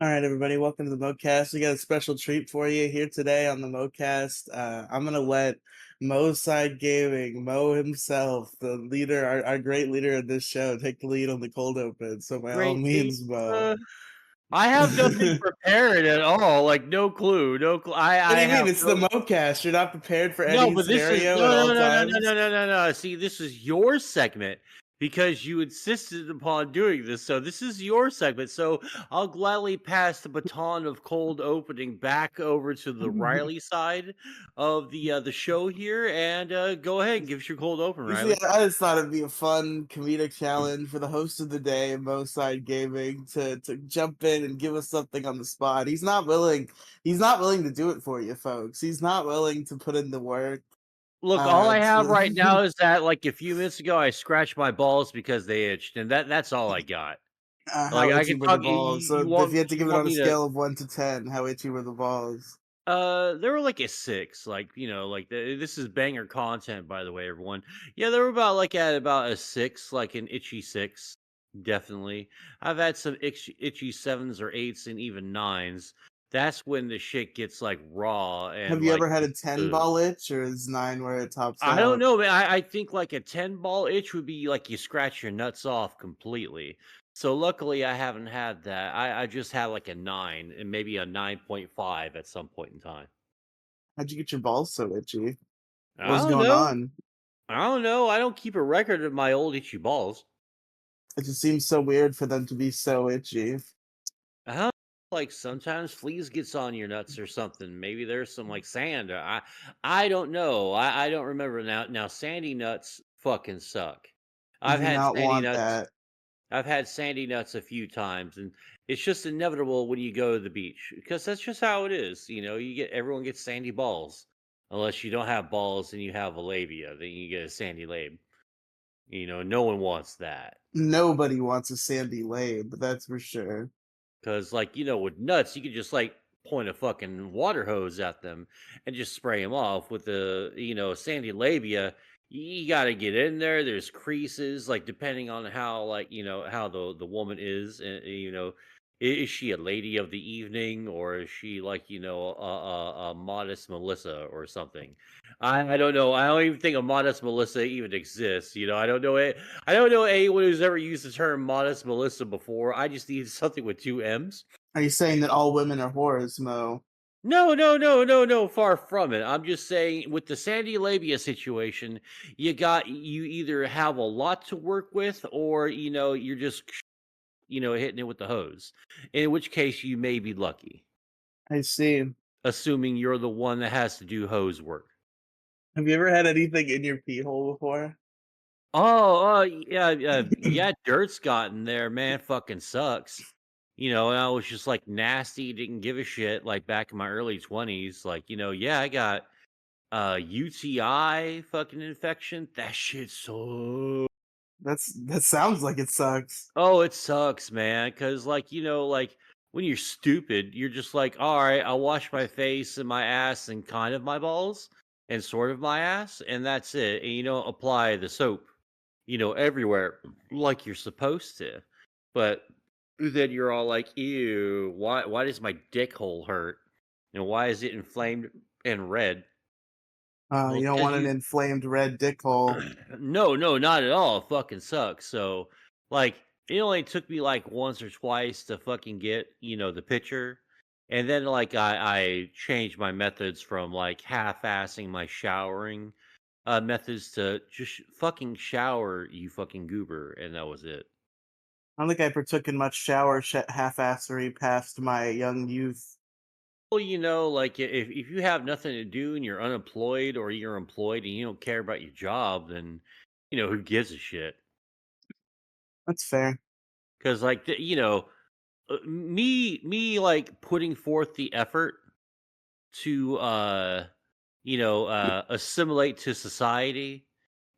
All right, everybody, welcome to the Mocast. We got a special treat for you here today on the Mocast. I'm gonna let Mo Side Gaming, Mo himself, the leader, our great leader of this show, take the lead on the cold open. So by all Great lead. means, Mo. uh, I have nothing prepared at all, like, no clue, no clue. What I do you mean? have It's the no Mocast. You're not prepared for no, any but this is scenario no, at no, all no, no, no, no, times. no, no, no. See, this is your segment because you insisted upon doing this, so this is your segment, so I'll gladly pass the baton of cold opening back over to the Riley side of the show here, and, go ahead and give us your cold open, You see, Riley. I just thought it'd be a fun comedic challenge for the host of the day, Mo Side Gaming, to jump in and give us something on the spot. He's not willing. He's not willing to do it for you, folks. He's not willing to put in the work. Look, all I have right To now is that, like, a few minutes ago, I scratched my balls because they itched, and that's all I got. Like, how I itchy can were the talk balls? So if you had to you give it want on a me to scale of 1 to 10, how itchy were the balls? they were like a 6, like, like, this is banger content, by the way, everyone. Yeah, they were about, like, at about a 6, like an itchy 6, definitely. I've had some itchy 7s or 8s and even 9s. That's when the shit gets, like, raw Have and, you like, ever had a just, 10 ugh. ball itch, or is 9 where it tops I don't out? know, man. I think like a 10 ball itch would be like you scratch your nuts off completely. So luckily I haven't had that. I just had like a 9 and maybe a 9.5 at some point in time. How'd you get your balls so itchy? I What's don't going know. on? I don't know. I don't keep a record of my old itchy balls. It just seems so weird for them to be so itchy. I don't like sometimes fleas gets on your nuts or something. Maybe there's some like sand. I don't know. I don't remember now. Now sandy nuts fucking suck. You I've do had not sandy want nuts that. I've had sandy nuts a few times, and it's just inevitable when you go to the beach because that's just how it is. Everyone gets sandy balls, unless you don't have balls and you have a labia, then you get a sandy lab. No one wants that Nobody wants a sandy lab, that's for sure. because, like, with nuts, you could just like point a fucking water hose at them and just spray them off. With the sandy labia, you got to get in there. There's creases, like depending on how, like, how the woman is, and is she a lady of the evening, or is she like, a modest Melissa or something? I don't know. I don't even think a modest Melissa even exists. I don't know it. I don't know anyone who's ever used the term modest Melissa before. I just need something with two M's. Are you saying that all women are whores, Mo? No, no, no, no, no, far from it. I'm just saying with the Sandy Labia situation, you either have a lot to work with, or you're just hitting it with the hose. In which case you may be lucky, I see. assuming you're the one that has to do hose work. Have you ever had anything in your pee hole before? Yeah, yeah, dirt's gotten there, man, fucking sucks. And I was just like nasty, didn't give a shit, like back in my early 20s. Like, yeah, I got UTI fucking infection. That shit so That sounds like it sucks. oh, it sucks, man. Cause like, like when you're stupid, you're just like, all right, I'll wash my face and my ass and kind of my balls and sort of my ass, and that's it. And apply the soap, everywhere like you're supposed to. But then you're all like, ew, why does my dick hole hurt? And why is it inflamed and red? Well, You don't because want an you inflamed red dick hole. no, no, not at all. It fucking sucks. So, like, it only took me like once or twice to fucking get, the picture. And then, like, I changed my methods from like half-assing my showering methods to just fucking shower, you fucking goober. And that was it. I don't think I partook in much shower half-assery past my young youth. Well, like if you have nothing to do and you're unemployed, or you're employed and you don't care about your job, then, who gives a shit? That's fair. Because, like, me like putting forth the effort to assimilate to society,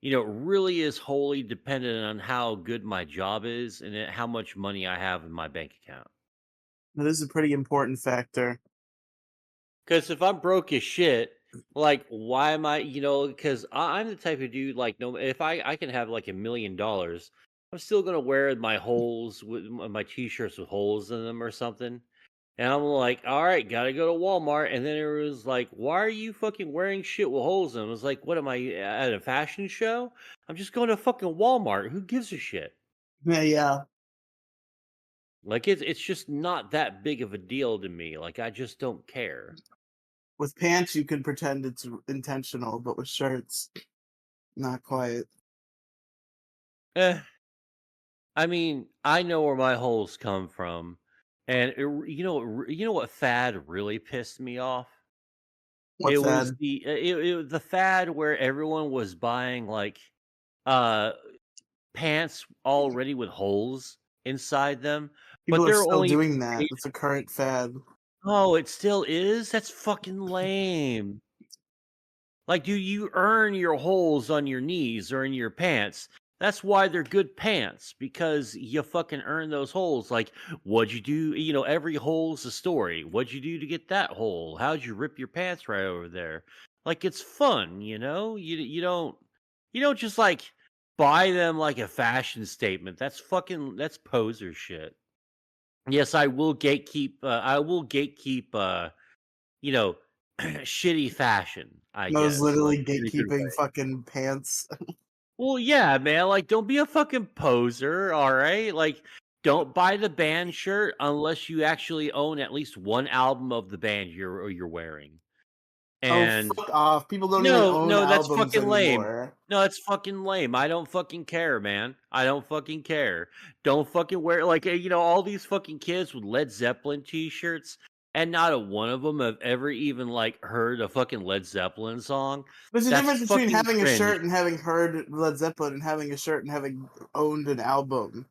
really is wholly dependent on how good my job is and how much money I have in my bank account. That is a pretty important factor. Because if I'm broke as shit, like, why am I, because I'm the type of dude, like, no, if I can have like $1 million, I'm still gonna wear my holes with my t-shirts with holes in them or something. And I'm like, all right, gotta go to Walmart. And then it was like, why are you fucking wearing shit with holes in them? I was like, what am I at a fashion show? I'm just going to fucking Walmart. Who gives a shit? Yeah, yeah. Like it's just not that big of a deal to me. Like I just don't care. With pants, you can pretend it's intentional, but with shirts, not quite. Eh, I mean, I know where my holes come from, and you know what fad really pissed me off? It What's was that? the fad where everyone was buying like uh pants already with holes inside them, but People are they're still only doing that. It's a current fad. oh, it still is? That's fucking lame. Like, do you earn your holes on your knees or in your pants? That's why they're good pants because you fucking earn those holes. Like, what'd you do? Every hole's a story. What'd you do to get that hole? How'd you rip your pants right over there? Like, it's fun, you know. You don't just like buy them like a fashion statement. That's poser shit. Yes, I will gatekeep. I will gatekeep. You know, shitty fashion, I Mo's guess, like, literally in a good gatekeeping way. fucking pants. Well, yeah, man, like, don't be a fucking poser, alright? Like, don't buy the band shirt unless you actually own at least one album of the band you're wearing. Oh, And fuck off. People don't even no, own no, that's albums fucking lame. anymore. No, that's fucking lame. I don't fucking care, man. I don't fucking care. Don't fucking wear like all these fucking kids with Led Zeppelin t-shirts, and not a one of them have ever even like heard a fucking Led Zeppelin song. There's a That's difference between fucking having a cringe. shirt and having heard Led Zeppelin and having a shirt and having owned an album.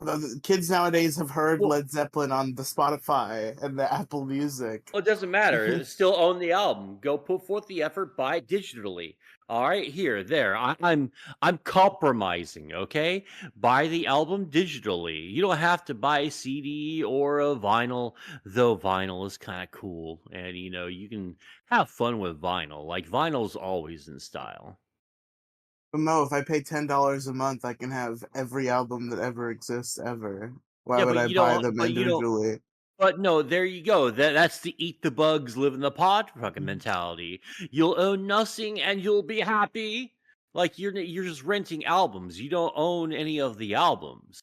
The kids nowadays have heard Well, Led Zeppelin on the Spotify and the Apple Music. well, it doesn't matter. Still own the album. Go put forth the effort. Buy it digitally. All right, here, there. I'm compromising. Okay, buy the album digitally. You don't have to buy a CD or a vinyl, though vinyl is kind of cool, and you can have fun with vinyl. Like vinyl's always in style. But Mo, if I pay $10 a month, I can have every album that ever exists ever. Why Yeah, would but I you buy don't. them But you don't. individually? But no, there you go. That's the eat the bugs, live in the pod fucking mentality. You'll own nothing and you'll be happy. Like you're just renting albums. You don't own any of the albums.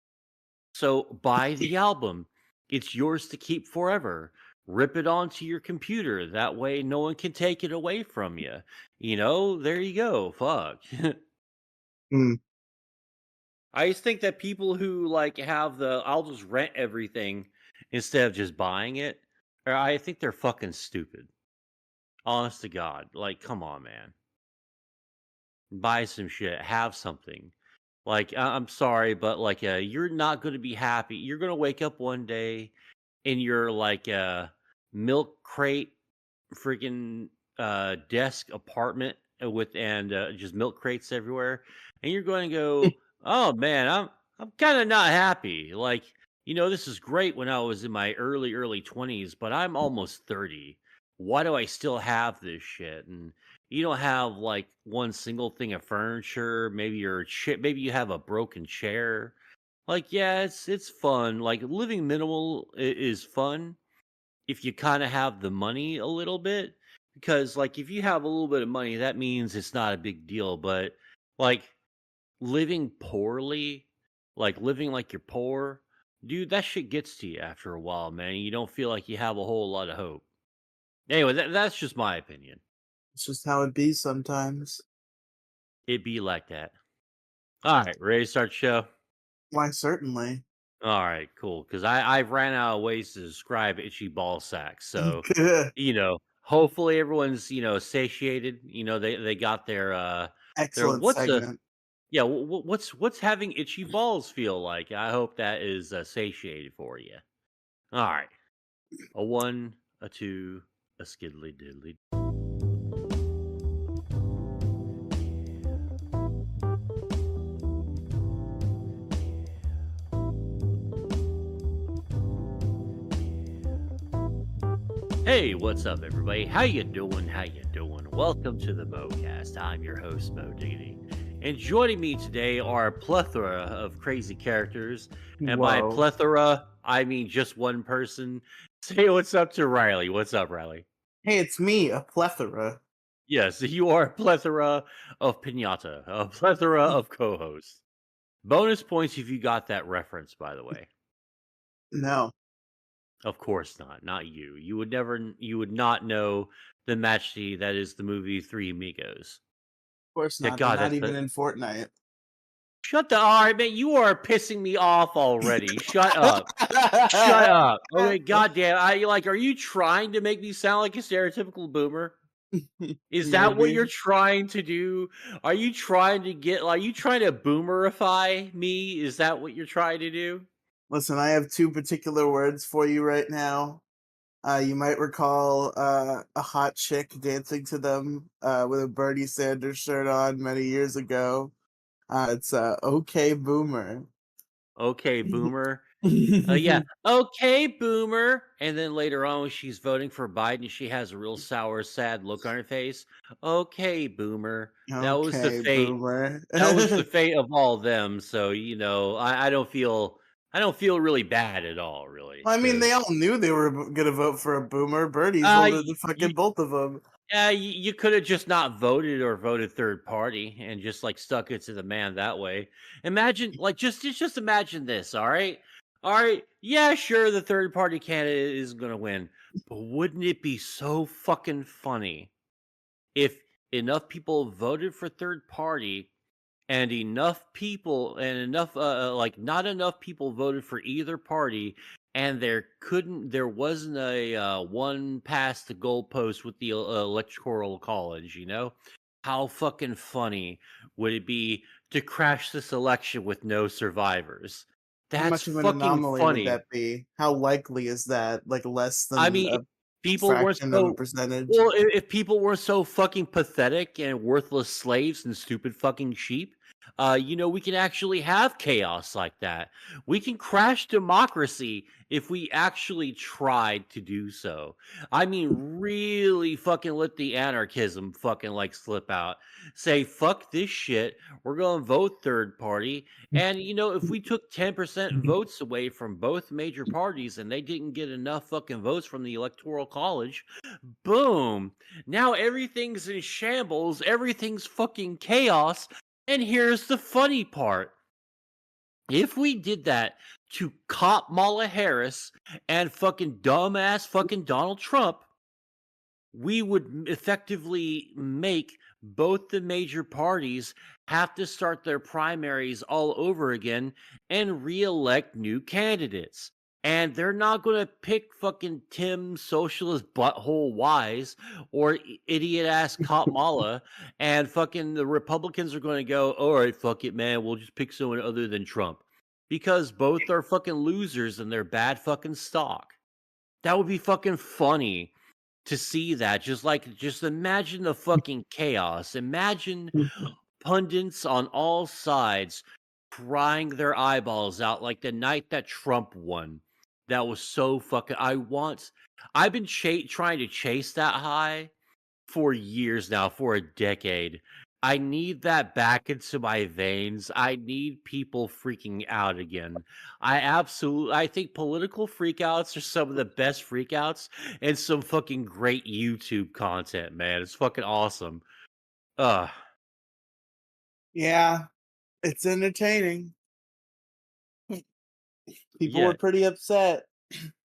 So buy the album. It's yours to keep forever. Rip it onto your computer. That way no one can take it away from you. There you go. Fuck. Hmm. I just think that people who like have the I'll just rent everything instead of just buying it, or I think they're fucking stupid. Honest to God. Like, come on, man. Buy some shit. Have something. Like, I'm sorry, but like you're not gonna be happy. You're gonna wake up one day in your like milk crate freaking desk apartment with and just milk crates everywhere, and you're going to go, oh man, I'm kind of not happy. Like, this is great when I was in my early 20s, but I'm almost 30. Why do I still have this shit? And you don't have like one single thing of furniture. Maybe maybe you have a broken chair. Like, yeah, it's fun. Like living minimal is fun if you kind of have the money a little bit, because like if you have a little bit of money that means it's not a big deal, but like living poorly, like living like you're poor, dude, that shit gets to you after a while, man. You don't feel like you have a whole lot of hope. Anyway, that's just my opinion. It's just how it be sometimes. It be like that. All right, ready to start the show? Why, certainly. All right, cool. Because I've ran out of ways to describe itchy ball sacks. So, hopefully everyone's satiated. They got their Excellent segment. yeah what's having itchy balls feel like. I hope that is satiated for you. All right, a one, a two, a skiddly diddly. Hey, what's up, everybody? How you doing? How you doing? Welcome to the MoCast. I'm your host, Mo Diggity. And joining me today are a plethora of crazy characters. And by Whoa. plethora, I mean, just one person. Say what's up to Riley. What's up, Riley? Hey, it's me, a plethora. Yes, you are a plethora of pinata, a plethora of co-hosts. Bonus points if you got that reference, by the way. No, of Of course not. Not you. You would never. You would not know the matchy that is the movie Three Amigos. course Yeah, not. They're God, not that's even the. in Fortnite. Shut the. All right, man. You are pissing me off already. Shut up. Shut up. Okay, goddamn. I like. Are you trying to make me sound like a stereotypical boomer? Is that what you're Maybe. trying to do? Are you trying to get? Are you trying to boomerify me? Is that what you're trying to do? Listen, I have two particular words for you right now. You might recall a hot chick dancing to them with a Bernie Sanders shirt on many years ago. It's okay, boomer. Okay, boomer. Yeah. Okay, boomer. And then later on, when she's voting for Biden, she has a real sour, sad look on her face. Okay, boomer. That was the Okay, fate. boomer. That was the fate of all of them. So I don't feel. I don't feel really bad at all, really, I mean, they because all knew they were gonna vote for a boomer. Bernie's one of the you fucking both of them. yeah, you could have just not voted or voted third party and just like stuck it to the man that way. Imagine, like, just imagine this. All right. Yeah, sure, the third party candidate is going to win, but wouldn't it be so fucking funny if enough people voted for third party and enough like not enough people voted for either party, and there wasn't a one past the goalpost with the electoral college, how fucking funny would it be to crash this election with no survivors? How That's much of an fucking anomaly would funny. that be? How likely is that? Like less I than mean, a people weren't fraction of a so percentage? well, if people were so fucking pathetic and worthless slaves and stupid fucking sheep, we can actually have chaos like that. We can crash democracy if we actually tried to do so. I mean, really fucking let the anarchism fucking like slip out. Say, fuck this shit. We're going to vote third party. And, if we took 10% votes away from both major parties and they didn't get enough fucking votes from the electoral college, boom. Now everything's in shambles, everything's fucking chaos. And here's the funny part. If we did that to Kamala Harris and fucking dumbass fucking Donald Trump, we would effectively make both the major parties have to start their primaries all over again and re-elect new candidates. And they're not going to pick fucking Tim Socialist Butthole Wise or idiot ass Kamala. And fucking the Republicans are going to go, all right, fuck it, man. We'll just pick someone other than Trump. Because both are fucking losers and they're bad fucking stock. That would be fucking funny to see that. Just imagine the fucking chaos. Imagine pundits on all sides crying their eyeballs out like the night that Trump won. That was so fucking. I've been trying to chase that high for years now, for a decade. I need that back into my veins. I need people freaking out again. I think political freakouts are some of the best freakouts and some fucking great YouTube content, man. It's fucking awesome. Uh Yeah, it's entertaining. People were yeah. pretty upset.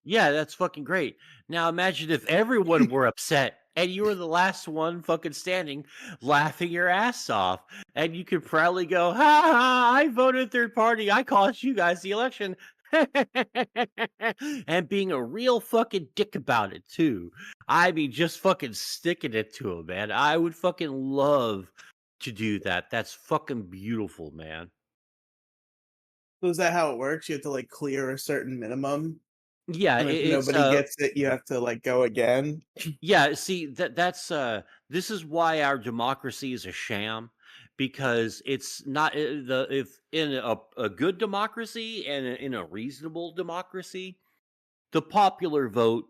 Yeah, that's fucking great. Now imagine if everyone were upset and you were the last one fucking standing laughing your ass off. And you could proudly go, ha ha, I voted third party. I cost you guys the election. And being a real fucking dick about it too. I mean, just fucking sticking it to him, man. I would fucking love to do that. That's fucking beautiful, man. So is that how it works? You have to like clear a certain minimum, Yeah, and if it's nobody gets it, you have to like go again. Yeah, see that's this is why our democracy is a sham, because it's not the if in a good democracy and in a reasonable democracy, the popular vote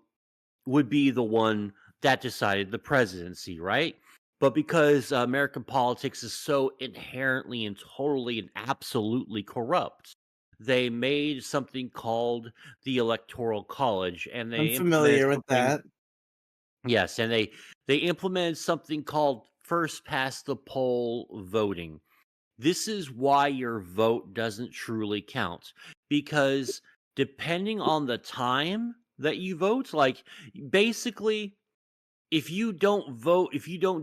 would be the one that decided the presidency, right? But because American politics is so inherently and totally and absolutely corrupt, they made something called the Electoral College, and I'm they implemented familiar with something. that. Yes, and they implemented something called first past the poll voting. This is why your vote doesn't truly count, because depending on the time that you vote, like, basically, if you don't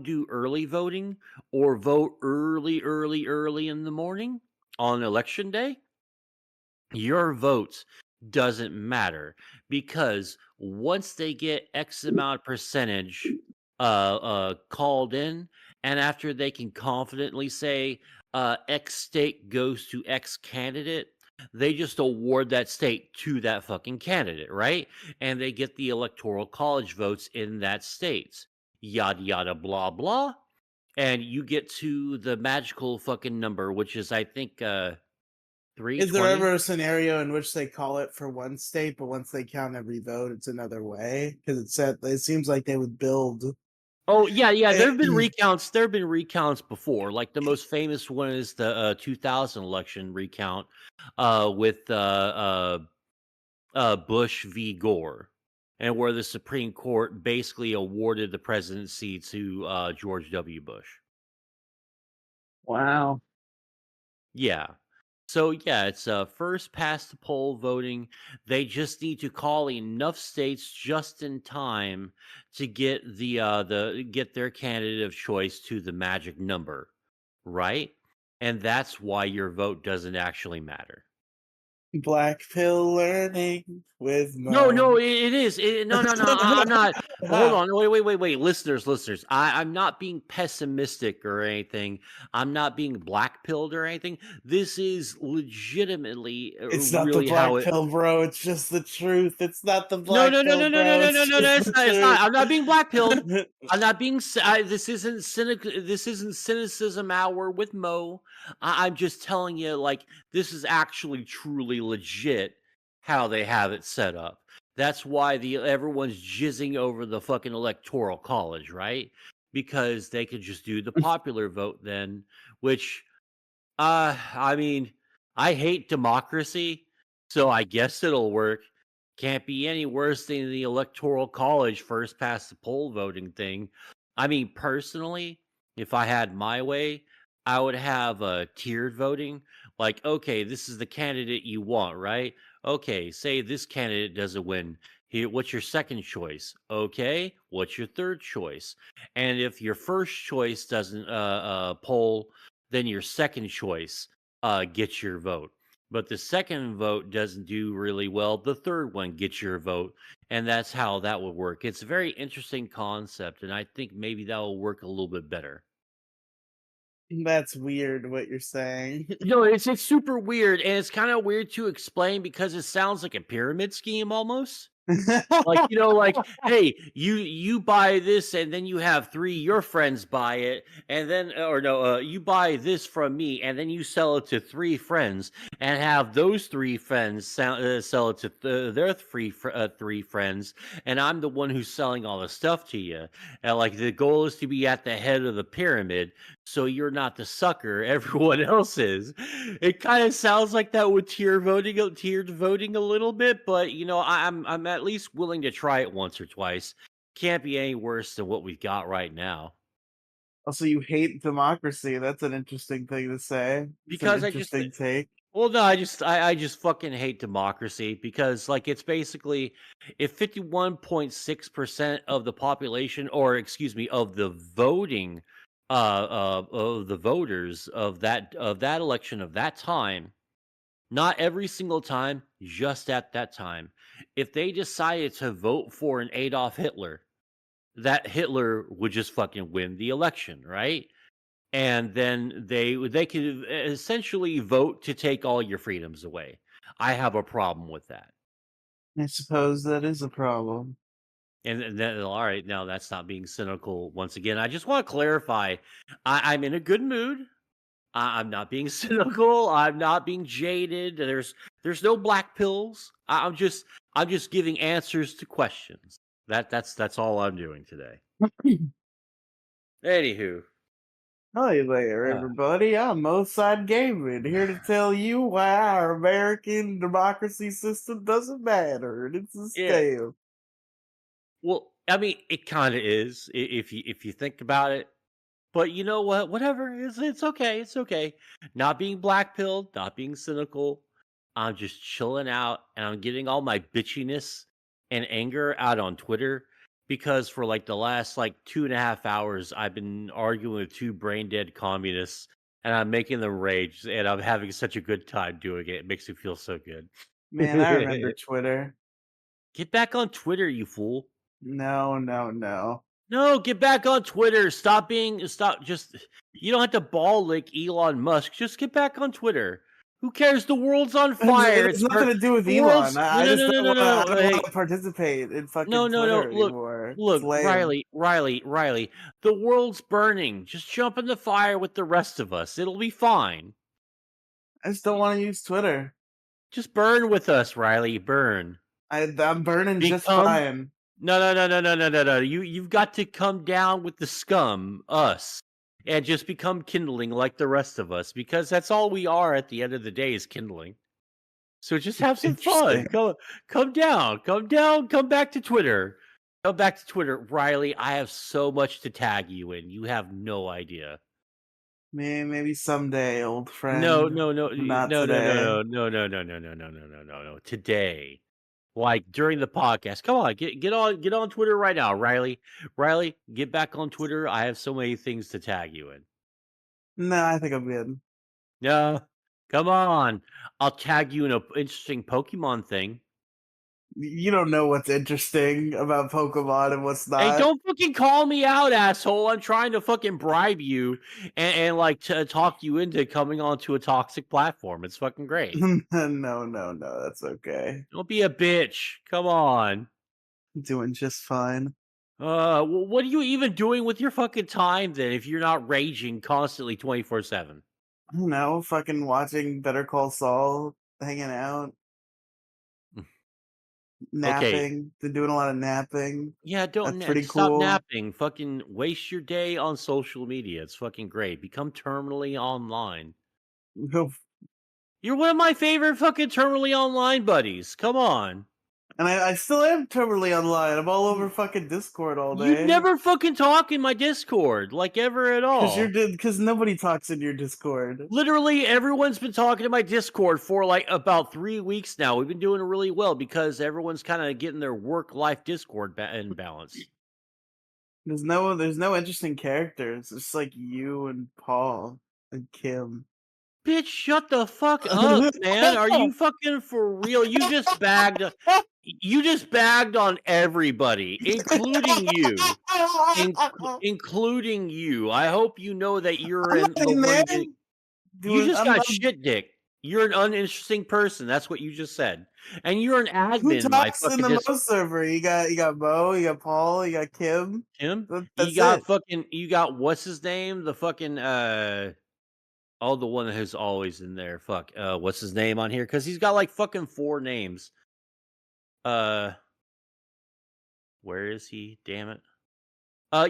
do early voting or vote early in the morning on election day, your vote doesn't matter, because once they get X amount of percentage called in, and after they can confidently say X state goes to X candidate, they just award that state to that fucking candidate, right? And they get the electoral college votes in that state. Yada yada blah blah. And you get to the magical fucking number, which is, I think, Is there 320. ever a scenario in which they call it for one state, but once they count every vote, it's another way? Because it seems like they would build. Oh, yeah, yeah, Eh, there have been recounts before, like, the most famous one is the, 2000 election recount, with, Bush v. Gore, and where the Supreme Court basically awarded the presidency to, George W. Bush. Wow. Yeah. So, yeah, it's, first past the poll voting. They just need to call enough states just in time to get get their candidate of choice to the magic number, right? And that's why your vote doesn't actually matter. Black pill learning with No, Mo. no, it is. No, no, no. I'm not. Hold on. Wait. Listeners. I'm not being pessimistic or anything. I'm not being black pilled or anything. This is legitimately It's not the really how black it. pill, bro. It's just the truth. It's not the No, black no, no, pill, no, no, no, bro. no, It's no, no, no. just It's the not. It's not. truth. I'm not being black pilled. I'm not being. This isn't cynical. This isn't cynicism hour with Mo. I'm just telling you, like, this is actually truly legit how they have it set up. That's why the everyone's jizzing over the fucking electoral college, right? Because they could just do the popular vote then, which, I mean, I hate democracy, so I guess it'll work. Can't be any worse than the electoral college first past the poll voting thing. I mean, personally, if I had my way, I would have a tiered voting. Like, okay, this is the candidate you want, right? Okay, say this candidate doesn't win. Here, what's your second choice? Okay, what's your third choice? And if your first choice doesn't poll, then your second choice gets your vote. But the second vote doesn't do really well. The third one gets your vote, and that's how that would work. It's a very interesting concept, and I think maybe that will work a little bit better. That's weird what you're saying. No, it's super weird, and it's kind of weird to explain because it sounds like a pyramid scheme almost. Like, like, hey, you buy this, and then you have three your friends buy it, and then, or no, you buy this from me, and then you sell it to three friends, and have those three friends sell it to their three friends, and I'm the one who's selling all the stuff to you. And, like, the goal is to be at the head of the pyramid, so you're not the sucker. Everyone else is. It kind of sounds like that with tiered voting a little bit, but, I'm at least willing to try it once or twice. Can't be any worse than what we've got right now. Also, you hate democracy. That's an interesting thing to say. It's an Because I just interesting take. well, no, I just fucking hate democracy, because, like, it's basically, if 51.6% of the population, or excuse me, of the voting of the voters of that election of that time, not every single time, just at that time, if they decided to vote for an Adolf Hitler, that Hitler would just fucking win the election, right? And then they could essentially vote to take all your freedoms away. I have a problem with that. I suppose that is a problem. And then, all right, now that's not being cynical. Once again, I just want to clarify, I'm in a good mood. I'm not being cynical. I'm not being jaded. There's no black pills. I'm just giving answers to questions. That's all I'm doing today. Anywho, Hi there, Uh, everybody. I'm Moside Gaming, here to tell you why our American democracy system doesn't matter and it's a yeah. scam. Well, I mean, it kind of is if you think about it. But you know what? Whatever. It's okay. It's okay. Not being black pilled, not being cynical. I'm just chilling out and I'm getting all my bitchiness and anger out on Twitter because for like the last like 2.5 hours, I've been arguing with two brain dead communists and I'm making them rage and I'm having such a good time doing it. It makes me feel so good. Man, I remember Twitter. Get back on Twitter, you fool. No, no, no. No, get back on Twitter. Stop just you don't have to ball lick Elon Musk. Just get back on Twitter. Who cares? The world's on It fire. has It's nothing to do with the Elon. world's I, no I no just no no don't no want to. I no. don't want Hey, to participate in no fucking no no. Twitter Look anymore. It's look, lame. Riley. The world's burning. Just jump in the fire with the rest of us. It'll be fine. I just don't want to use Twitter. Just burn with us, Riley. Burn. I'm burning just Become fine. no. You've got to come down with the scum, us, and just become kindling like the rest of us, because that's all we are at the end of the day is kindling. So just have some fun. Interesting. Come back to Twitter. Come back to Twitter. Riley, I have so much to tag you in. You have no idea. Man, maybe someday, old No, friend. no, no, Not no, no, today. no, no, no, no, no, no, no, no, no, no, no, no. Today. Like during the podcast. Come on, get on Twitter right now, Riley. Riley, get back on Twitter. I have so many things to tag you in. No, I think I'm good. No, come on. I'll tag you in a interesting Pokemon thing. You don't know what's interesting about Pokemon and what's Hey, not. don't fucking call me out, asshole. I'm trying to fucking bribe you and like to talk you into coming onto a toxic platform. It's fucking great. No, that's okay. Don't be a bitch. Come on. I'm doing just fine. What are you even doing with your fucking time then if you're not raging constantly 24/7? I don't know, fucking watching Better Call Saul, hanging out, Okay. napping. Been doing a lot of napping. Yeah, don't That's pretty stop cool. napping. Fucking waste your day on social media. It's fucking great. Become terminally online. You're one of my favorite fucking terminally online buddies. Come on. And I still am totally online. I'm all over You, fucking Discord all you day. never fucking talk in my Discord, like ever at all. Because nobody talks in your Discord. Literally, everyone's been talking to my Discord for like about 3 weeks now. We've been doing really well because everyone's kind of getting their work life Discord in balance. There's no interesting characters. It's like you and Paul and Kim. Bitch, shut the fuck up, man. Are you fucking for real? You just bagged on everybody, including you. Including you. I hope you know that you're I'm in not the in there one getting you doing. just got shit dick. You're an uninteresting person. That's what you just said. And you're an Who admin in my talks in fucking the dis Mo server? You got Mo, you got Paul, you got Kim. Tim. That's it. You got what's his name? The fucking oh, the one who's always in there. Fuck. What's his name on here? Because he's got like fucking four names. Uh, where is he? Damn it.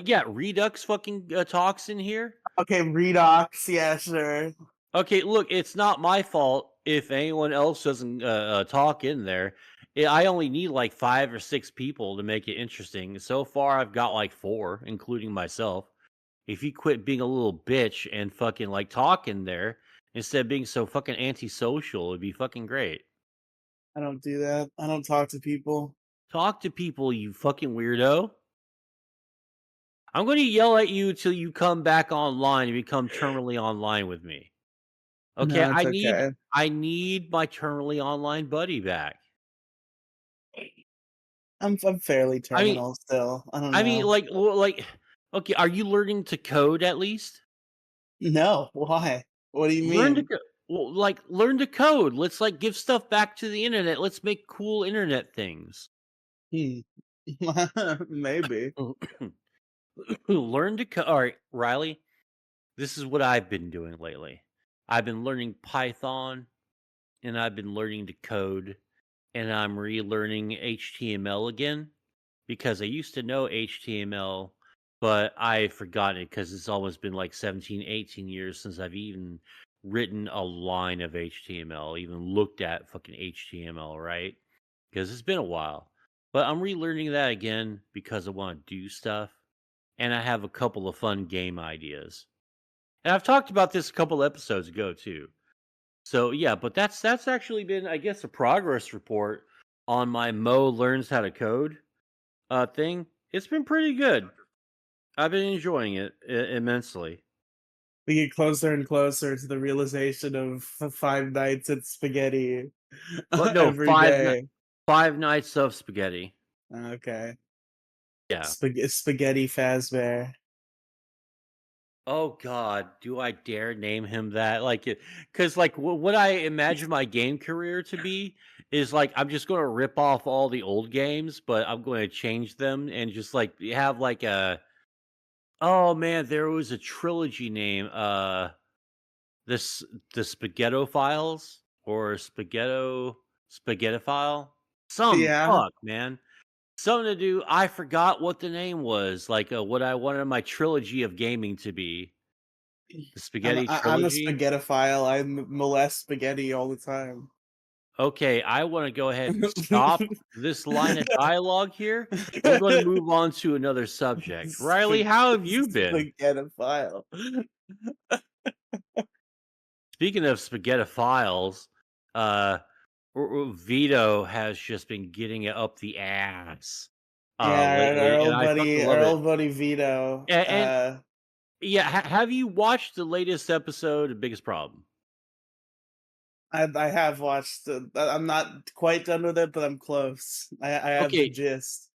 Yeah, Redux fucking talks in here. Okay, Redox. Yeah, sure. Okay, look, it's not my fault if anyone else doesn't talk in there. I only need like 5 or 6 people to make it interesting. So far, I've got like four, including myself. If you quit being a little bitch and fucking like talk in there instead of being so fucking antisocial, it'd be fucking great. I don't do that. I don't talk to people. Talk to people, you fucking weirdo. I'm going to yell at you till you come back online and become terminally online with me. Okay, No, it's okay. I need my terminally online buddy back. I'm fairly I mean terminal still. I don't I mean know. like okay, are you learning to code at least? No, why? What do you Learn to mean? co- well, like learn to code. Let's like give stuff back to the internet. Let's make cool internet things. Hmm. Maybe. Learn to code. All right, Riley, this is what I've been doing lately. I've been learning Python and I've been learning to code and I'm relearning HTML again because I used to know HTML but I forgot it because it's almost been like 17, 18 years since I've even written a line of HTML, even looked at fucking HTML, right? Because it's been a while. But I'm relearning that again because I want to do stuff, and I have a couple of fun game ideas. And I've talked about this a couple episodes ago too. So yeah, but that's actually been, I guess, a progress report on my Mo learns how to code thing. It's been pretty good. I've been enjoying it immensely. We get closer and closer to the realization of Five Nights at Spaghetti Well, no, every day. 5 nights of spaghetti. Okay. Yeah. Spaghetti Fazbear. Oh God, do I dare name him that? Like, because like what I imagine my game career to be is like I'm just going to rip off all the old games, but I'm going to change them and just like have like a. Oh man, there was a trilogy name. This the Spaghetto Files or Spaghetti File. Some Yeah. fuck man. Something to do. I forgot what the name was. Like what I wanted my trilogy of gaming to be. The Spaghetti I'm a Trilogy? spaghettophile. Molest spaghetti all the time. Okay, I wanna go ahead and stop this line of dialogue here. We're gonna move on to another subject. Riley, how have you been? Spaghettophile. Speaking of spaghetti files, uh, Vito has just been getting it up the ass, Yeah, lately, and I fucking Our love it. old buddy Vito. And yeah, have you watched the latest episode of Biggest Problem? I have watched. I'm not quite done with it, but I'm close. I have the Okay, gist.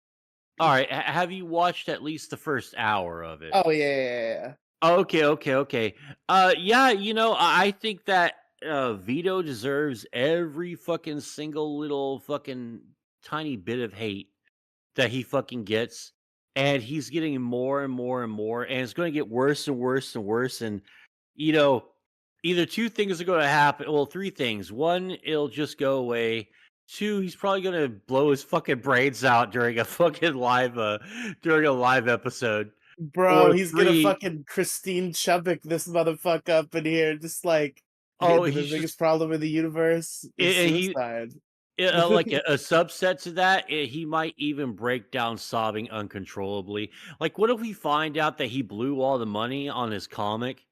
alright, ha have you watched at least the first hour of it? Oh yeah. Okay, okay, okay. Yeah, I think that Vito deserves every fucking single little fucking tiny bit of hate that he fucking gets, and he's getting more and more and more, and it's going to get worse and worse and worse. And you know, either two things are going to happen. Well, three things. One, it'll just go away. Two, he's probably going to blow his fucking brains out during a fucking live episode. Bro, Or he's gonna three, fucking Christine Chubbuck this motherfucker up in here, just like oh, the he's biggest just problem in the universe is he suicide. like a subset to that, he might even break down sobbing uncontrollably. Like, what if we find out that he blew all the money on his comic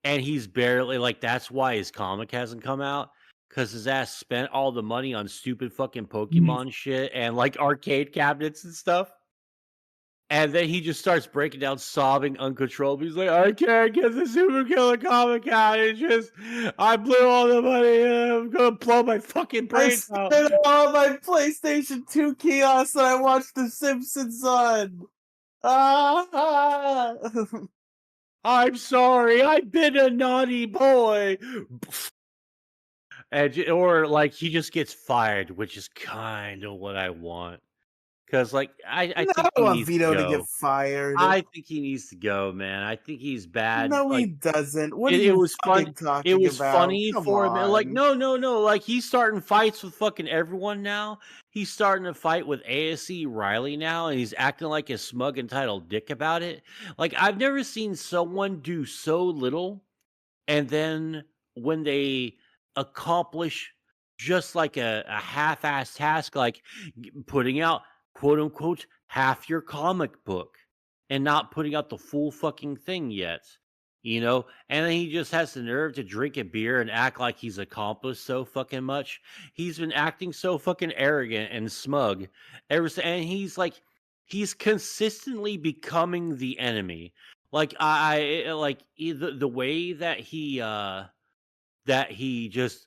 and he's barely like that's why his comic hasn't come out because his ass spent all the money on stupid fucking Pokemon shit and like arcade cabinets and stuff. And then he just starts breaking down, sobbing uncontrollably. He's like, I can't get the Super Killer comic out. It's just, I blew all the money. And I'm going to blow my fucking I brains out. spent all my PlayStation 2 kiosks that I watched The Simpsons on. Ah! I'm sorry. I've been a naughty boy. Or like he just gets fired, which is kind of what I want. Because like I No, I think don't he want needs to Vito to get go. fired. I think he needs to go, man. I think he's bad. No, he Like doesn't. What are it you was fun. fucking It talking was about? funny Come for him. Like, on. no, no, no. Like he's starting fights with fucking everyone now. He's starting to fight with ASC Riley now, and he's acting like a smug entitled dick about it. Like I've never seen someone do so little, and then when they accomplish just like a half-assed task, like putting out quote unquote half your comic book and not putting out the full fucking thing yet, and then he just has the nerve to drink a beer and act like he's accomplished so fucking much. He's been acting so fucking arrogant and smug and he's consistently becoming the enemy. Like like the way that he just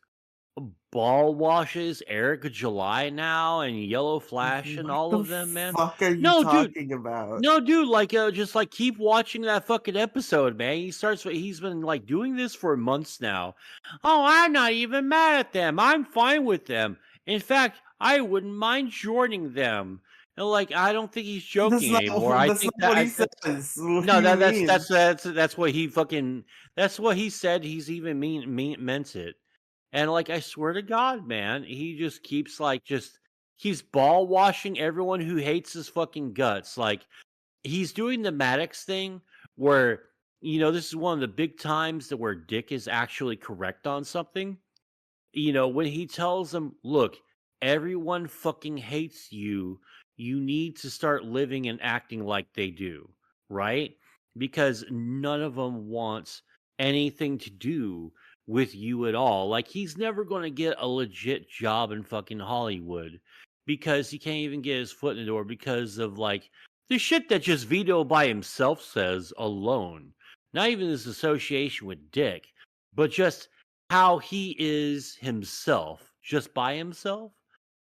ball washes Eric July now and Yellow Flash and What all the of them, man. fuck are you No, dude. talking about? No, dude, like just like keep watching that fucking episode, man. He's been like doing this for months now. Oh, I'm not even mad at them. I'm fine with them. In fact, I wouldn't mind joining them. And like I don't think he's joking anymore. I That's not think what he that's says. What do no, you that mean? that's what he fucking that's what he said. He's even meant it. And like I swear to God, man, he just keeps like just he's ball washing everyone who hates his fucking guts. Like he's doing the Maddox thing where, this is one of the big times that where Dick is actually correct on something. When he tells him, "Look, everyone fucking hates you. You need to start living and acting like they do." Right? Because none of them wants anything to do with you at all. Like, he's never going to get a legit job in fucking Hollywood because he can't even get his foot in the door because of like the shit that just Vito by himself says alone. Not even his association with Dick, but just how he is himself, just by himself.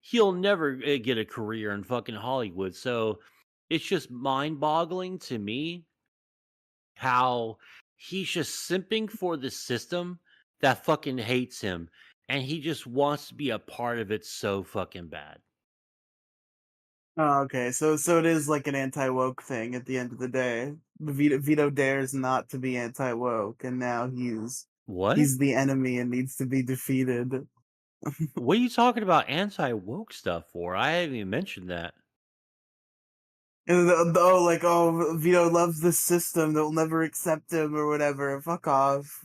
He'll never get a career in fucking Hollywood. So it's just mind boggling to me how he's just simping for the system that fucking hates him. And he just wants to be a part of it so fucking bad. Oh, okay. So it is like an anti-woke thing at the end of the day. Vito dares not to be anti-woke, and now What? he's the enemy and needs to be defeated. What are you talking about anti woke stuff for? I haven't even mentioned that. And Vito loves the system that will never accept him or whatever. Fuck off.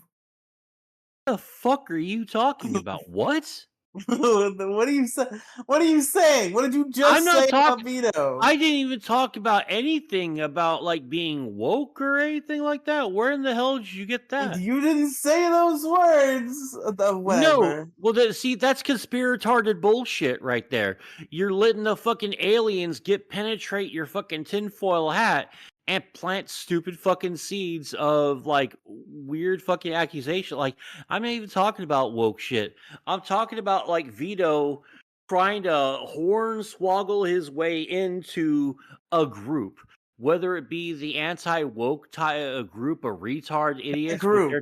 What the fuck are you talking about? What? What are you say? What are you saying? What did you I'm just not say talking. about Vito? I didn't even talk about anything about like being woke or anything like that. Where in the hell did you get that? You didn't say those words. No, Whatever. well, see, that's conspiratarded bullshit right there. You're letting the fucking aliens penetrate your fucking tinfoil hat and plant stupid fucking seeds of like weird fucking accusation. Like, I'm not even talking about woke shit. I'm talking about like Vito trying to hornswoggle his way into a group. Whether it be the anti-woke group of retard A idiots group.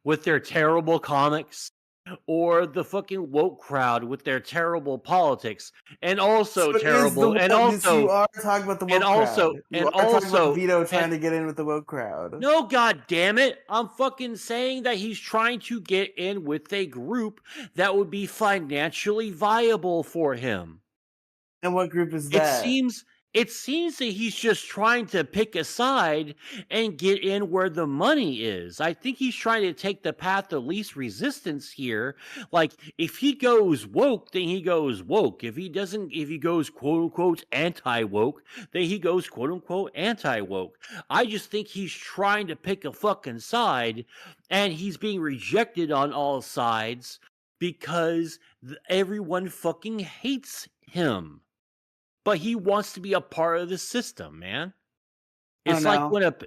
with their terrible comics, or the fucking woke crowd with their terrible politics, and So also it is the terrible, this you are talking about the woke crowd. You and are talking about also, Vito and trying to get in with the woke crowd. no, god damn it, I'm fucking saying that he's trying to get in with a group that would be financially viable for him. And what group is It that? seems it seems that he's just trying to pick a side and get in where the money is. I think he's trying to take the path of least resistance here. Like, if he goes woke, then he goes woke. If he doesn't, if he goes quote unquote anti woke, then he goes quote unquote anti woke. I just think he's trying to pick a fucking side, and he's being rejected on all sides because everyone fucking hates him, but he wants to be a part of the system, man. Oh no.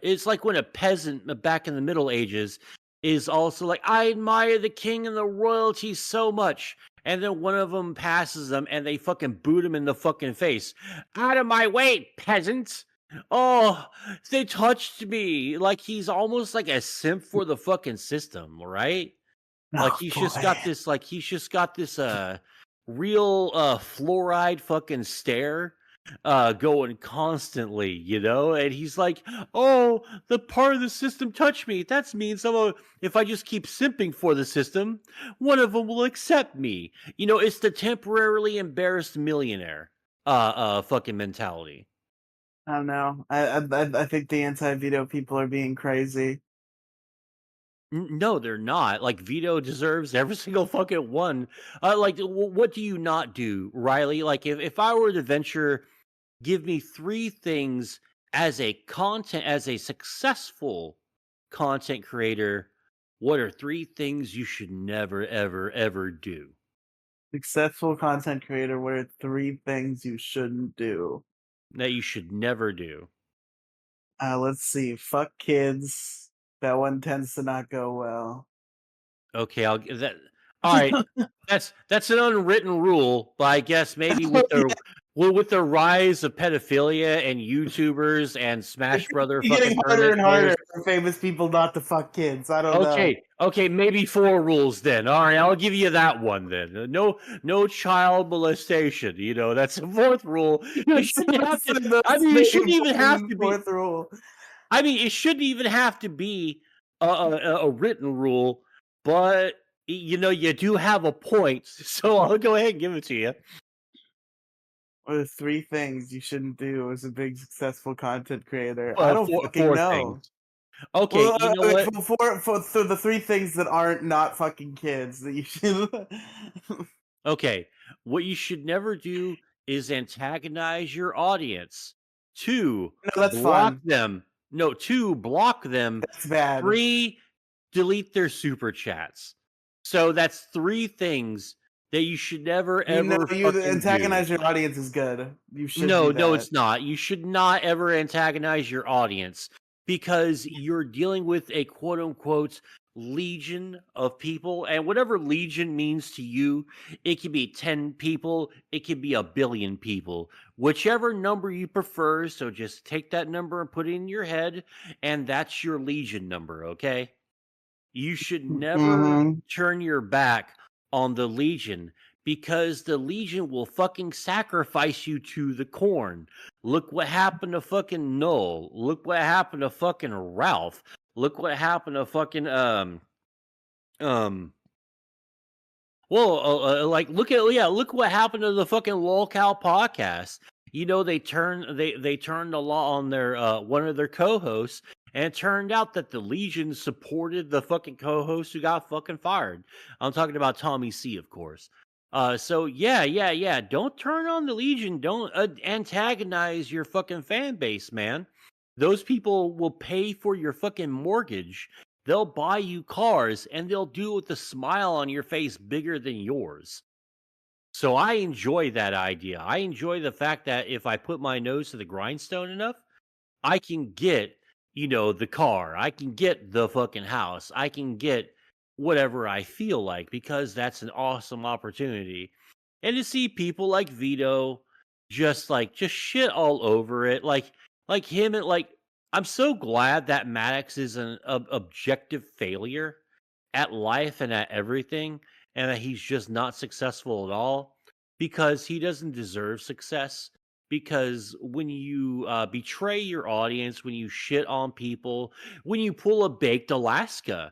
It's like when a peasant back in the Middle Ages is also like, I admire the king and the royalty so much, and then one of them passes them and they fucking boot him in the fucking face. Out of my way, peasant! Oh, they touched me. Like, he's almost like a simp for the fucking system, right? Like, Oh boy. he's just got this real fluoride fucking stare going constantly, and he's like, "Oh, the part of the system touched me. That means if I just keep simping for the system, one of them will accept me." It's the temporarily embarrassed millionaire fucking mentality. I don't know. I think the anti-Vito people are being crazy. No, they're not. Like, Vito deserves every single fucking one. Like, what do you not do, Riley? Like, if I were to venture, give me three things as a successful content creator. What are three things you should never, ever, ever do? Successful content creator, what are three things you shouldn't do? That you should never do. Let's see. Fuck kids. That one tends to not go well. Okay, I'll give that. All right, that's an unwritten rule, but I guess maybe with the rise of pedophilia and YouTubers and It's Smash Brother getting fucking harder tournament and harder players. for famous people not to fuck kids. I don't know. Okay, maybe four rules then. All right, I'll give you that one then. No child molestation. That's the fourth rule. You shouldn't have to. I That's mean, it the shouldn't even have important to be. fourth rule. I mean, it shouldn't even have to be a written rule, but you do have a point, so I'll go ahead and give it to you. What are 3 things you shouldn't do as a big successful content creator? I don't fucking Four things. know. Okay, Well, you know what? for the 3 things that aren't not fucking kids that you should Okay, what you should never do is antagonize your audience. 2, No, that's block fun. them. No, 2, block them. That's bad. 3, delete their super chats. So that's 3 things that you should never You know, ever you fucking do. antagonize your audience is good. You should No, do no, that. it's not. You should not ever antagonize your audience because you're dealing with a quote unquote legion of people. And whatever legion means to you, it can be 10 people, it can be a billion people, whichever number you prefer. So just take that number and put it in your head, and that's your legion number, okay? You should never Mhm. turn your back on the Legion because the Legion will fucking sacrifice you to the corn. Look what happened to fucking Null. Look what happened to fucking Ralph. Look what happened to fucking um well, like look what happened to the fucking lolcow podcast. You know, they turned the law on their one of their co-hosts, and it turned out that the Legion supported the fucking co-host who got fucking fired. I'm talking about Tommy C, of course. So yeah. Don't turn on the Legion. Don't antagonize your fucking fan base, man. Those people will pay for your fucking mortgage. They'll buy you cars and they'll do it with a smile on your face bigger than yours. So I enjoy that idea. I enjoy the fact that if I put my nose to the grindstone enough, I can get, the car. I can get the fucking house. I can get whatever I feel like because that's an awesome opportunity. And to see people like Vito just shit all over it, like him and like I'm so glad that Maddox is an objective failure at life and at everything, and that he's just not successful at all because he doesn't deserve success. Because when you betray your audience, when you shit on people, when you pull a baked Alaska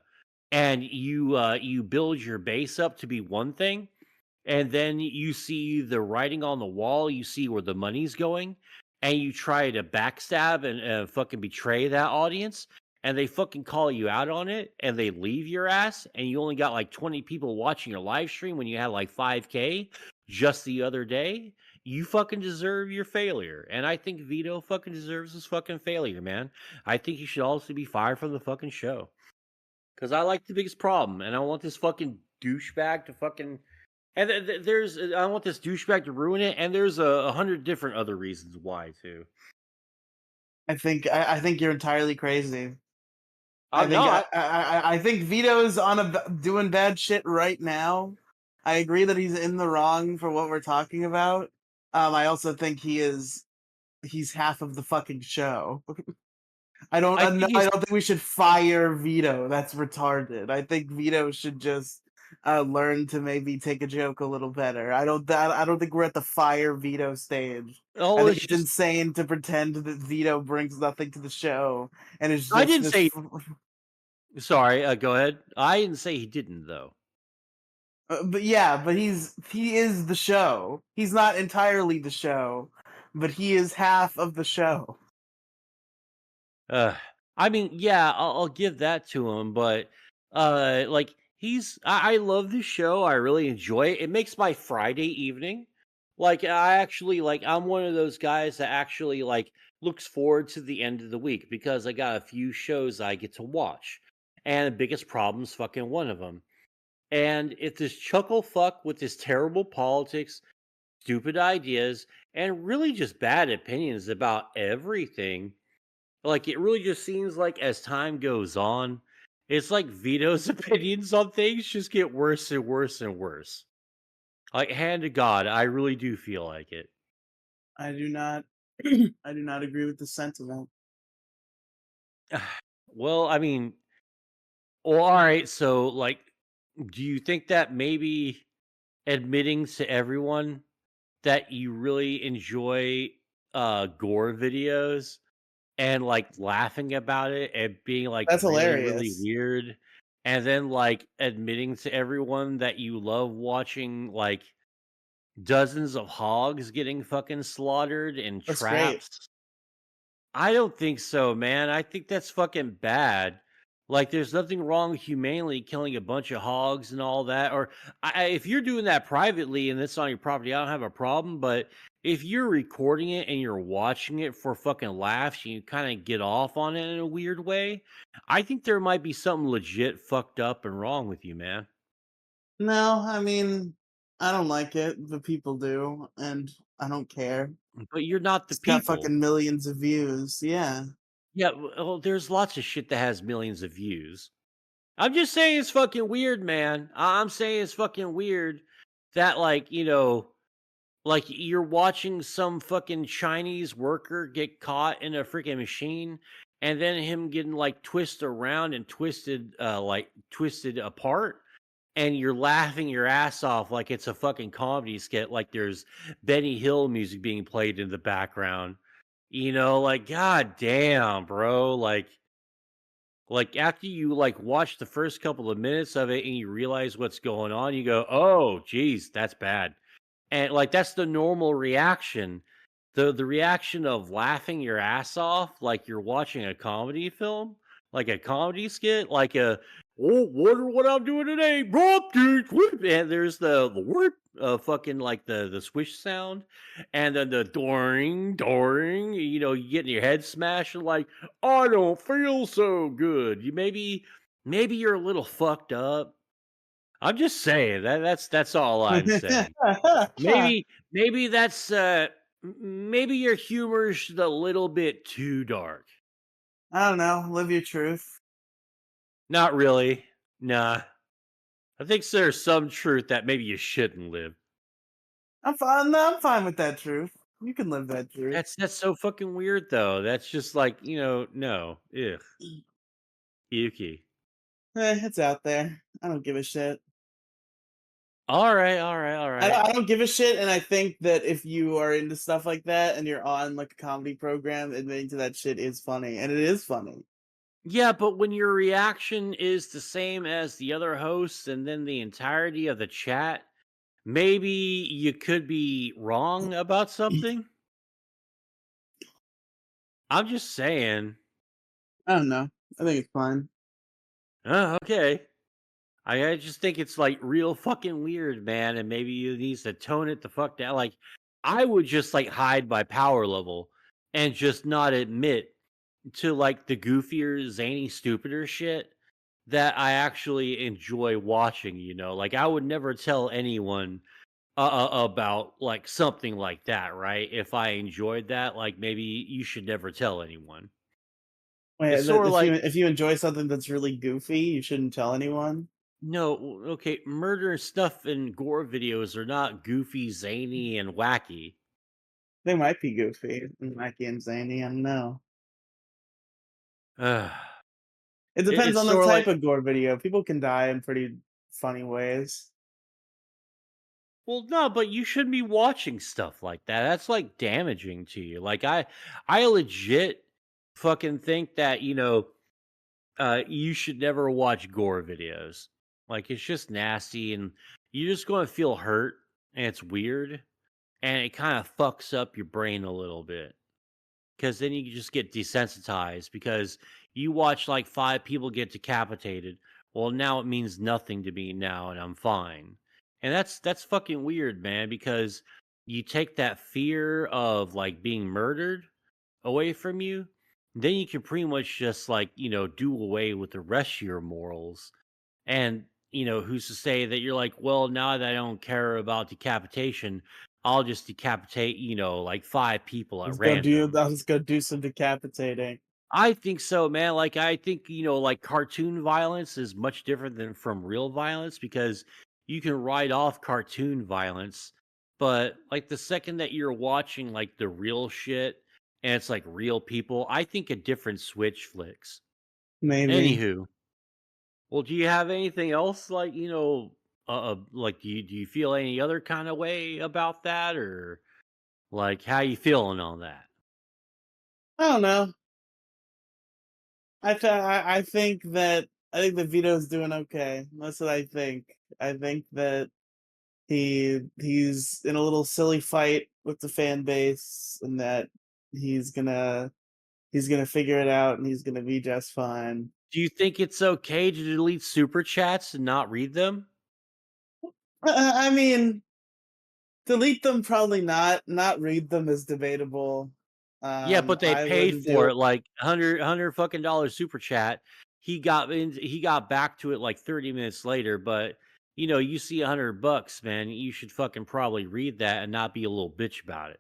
and you build your base up to be one thing, and then you see the writing on the wall, you see where the money's going, and you try to backstab and fucking betray that audience, and they fucking call you out on it, and they leave your ass, and you only got like 20 people watching your live stream when you had like 5K just the other day. You fucking deserve your failure. And I think Vito fucking deserves his fucking failure, man. I think he should also be fired from the fucking show. Because I like the biggest problem, and I want this fucking douchebag to fucking and there's I don't want this douchebag to ruin it, and there's a hundred different other reasons why too. I think you're entirely crazy. I'm not. I think Vito's on doing bad shit right now. I agree that he's in the wrong for what we're talking about. I also think he's half of the fucking show. I think I he's. don't think we should fire Vito. That's retarded. I think Vito should just learn to maybe take a joke a little better. I don't think we're at the fire Vito stage. I Oh, think it's it's just. insane to pretend that Vito brings nothing to the show and it's I just didn't this say. Sorry. Go ahead. I didn't say he didn't though. but yeah, but he is the show. He's not entirely the show, but he is half of the show. Uh, I mean, yeah, I'll give that to him, but like I love this show. I really enjoy it. It makes my Friday evening. Like I actually like I'm one of those guys that actually like looks forward to the end of the week because I got a few shows I get to watch, and the biggest problem's fucking one of them. And if this chuckle fuck with his terrible politics, stupid ideas, and really just bad opinions about everything, like, it really just seems like as time goes on, it's like Vito's opinions on things just get worse and worse and worse. Like, hand to God, I really do feel like it. I do not I do not agree with the sentiment. Well, I mean, well, all right. So, like, do you think that maybe admitting to everyone that you really enjoy Gore videos and, like, laughing about it and being, like, That's really, really hilarious. weird, and then, like, admitting to everyone that you love watching, like, dozens of hogs getting fucking slaughtered in That's great. traps. I don't think so, man. I think that's fucking bad. Like, there's nothing wrong humanely killing a bunch of hogs and all that. Or if you're doing that privately and it's on your property, I don't have a problem. But if you're recording it and you're watching it for fucking laughs, and you kind of get off on it in a weird way. I think there might be something legit fucked up and wrong with you, man. No, I mean, I don't like it, but people do, and I don't care. But you're not the It's got people. fucking millions of views. Yeah. Yeah, well, there's lots of shit that has millions of views. I'm just saying it's fucking weird, man. I'm saying it's fucking weird that, like, like you're watching some fucking Chinese worker get caught in a freaking machine and then him getting like twisted around and twisted apart. And you're laughing your ass off like it's a fucking comedy skit, like there's Benny Hill music being played in the background. Like, god damn, bro. Like, after you, like, watch the first couple of minutes of it and you realize what's going on, you go, "Oh, geez, that's bad." And, like, that's the normal reaction. The reaction of laughing your ass off like you're watching a comedy film, like a comedy skit, like "Oh, wonder what I'm doing today, Rob, dude, whoop," and there's the whoop, fucking, like, the swish sound, and then the doring, doring, you getting your head smashed and like, "I don't feel so good." Maybe you're a little fucked up. I'm just saying, that's all I'm saying. Maybe that's, maybe your humor's just a little bit too dark. I don't know. Live your truth. Not really. Nah. I think there's some truth that maybe you shouldn't live. I'm fine. No, I'm fine with that truth. You can live that truth. That's so fucking weird though. That's just like, no. Ugh. Yucky. It's out there. I don't give a shit. Alright, alright, alright. I don't give a shit, and I think that if you are into stuff like that and you're on like a comedy program, admitting to that shit is funny, and it is funny. Yeah, but when your reaction is the same as the other hosts and then the entirety of the chat, maybe you could be wrong about something? I'm just saying. I don't know. I think it's fine. Oh, okay. I just think it's like real fucking weird, man, and maybe you needs to tone it the fuck down. Like, I would just like hide my power level and just not admit to like the goofier, zany, stupider shit that I actually enjoy watching. Like I would never tell anyone about like something like that, right? If I enjoyed that, like maybe you should never tell anyone. Wait, It's sort of like if you enjoy something that's really goofy, you shouldn't tell anyone. no, okay, murder and stuff and gore videos are not goofy, zany, and wacky. They might be goofy and wacky and zany. I don't know. Ugh. It depends It's on the sort of type like, of gore video. People can die in pretty funny ways. well, no, but you shouldn't be watching stuff like that. That's like damaging to you. Like I legit fucking think that you should never watch gore videos. Like it's just nasty, and you're just going to feel hurt, and it's weird, and it kind of fucks up your brain a little bit. Because then you just get desensitized because you watch like 5 people get decapitated. Well, now it means nothing to me now, and I'm fine. And that's fucking weird, man, because you take that fear of like being murdered away from you, then you can pretty much just like, do away with the rest of your morals. And, who's to say that you're like, well, now that I don't care about decapitation, I'll just decapitate, like 5 people at random. Let's go do some decapitating. I think so, man. Like, I think, like cartoon violence is much different than from real violence because you can write off cartoon violence. But, like, the second that you're watching, like, the real shit and it's like real people, I think a different switch flicks. Maybe. Anywho, well, do you have anything else like, like do you feel any other kind of way about that or like how you feeling on that? I don't know. I think that Vito's doing okay. That's what I think. I think that he's in a little silly fight with the fan base, and that he's gonna he's gonna figure it out, and he's gonna be just fine. Do you think it's okay to delete super chats and not read them? I mean, delete them probably not. Not read them is debatable. Yeah, but they I paid wouldn't do for it. it, like, 100 fucking dollar super chat. He got back to it, like, 30 minutes later, but, you see $100, man, you should fucking probably read that and not be a little bitch about it.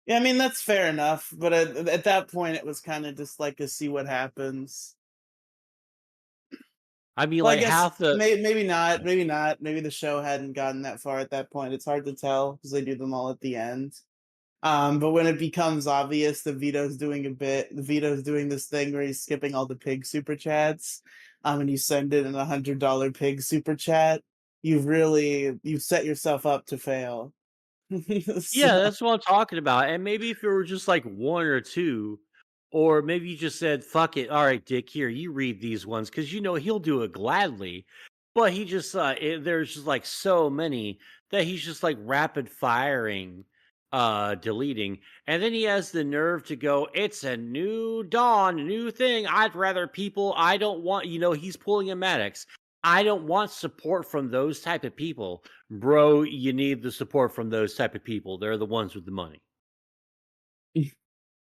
Yeah, I mean that's fair enough, but at that point it was kind of just like a see what happens. I mean, Well, I like, guess half the maybe not, maybe not. Maybe the show hadn't gotten that far at that point. It's hard to tell because they do them all at the end. But when it becomes obvious that Vito's doing this thing where he's skipping all the pig super chats, and you send in $100 pig super chat, you've set yourself up to fail. Yeah, So that's what I'm talking about, and maybe if it were just, like, 1 or 2, or maybe you just said, "Fuck it, alright, Dick, here, you read these ones because he'll do it gladly," but he just, there's just, like, so many that he's just, like, rapid firing, deleting, and then he has the nerve to go, "It's a new dawn, a new thing, I don't want," he's pulling a Maddox. "I don't want support from those type of people." Bro, you need the support from those type of people. They're the ones with the money.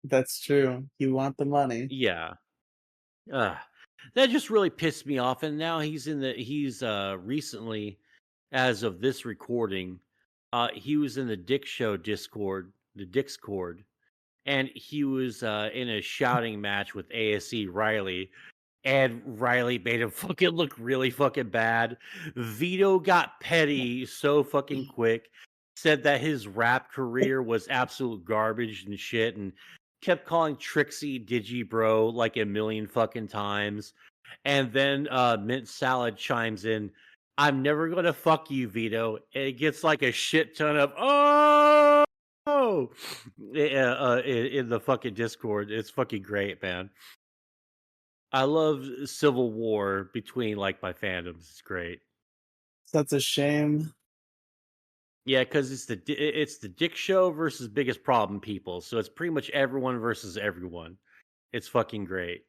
that's true. You want the money. Yeah. Ugh. That just really pissed me off. And now he's recently, as of this recording, he was in the Dick Show Discord, the Dixcord, and he was in a shouting match with ASE Riley. And Riley made him fucking look really fucking bad. Vito got petty so fucking quick, said that his rap career was absolute garbage and shit, and kept calling Trixie Digi Bro like a million fucking times. And then Mint Salad chimes in, "I'm never gonna fuck you, Vito." And it gets like a shit ton of in the fucking Discord. It's fucking great, man. I love civil war between, like, my fandoms, it's great. That's a shame. Yeah, because it's the Dick Show versus Biggest Problem people, so it's pretty much everyone versus everyone. It's fucking great.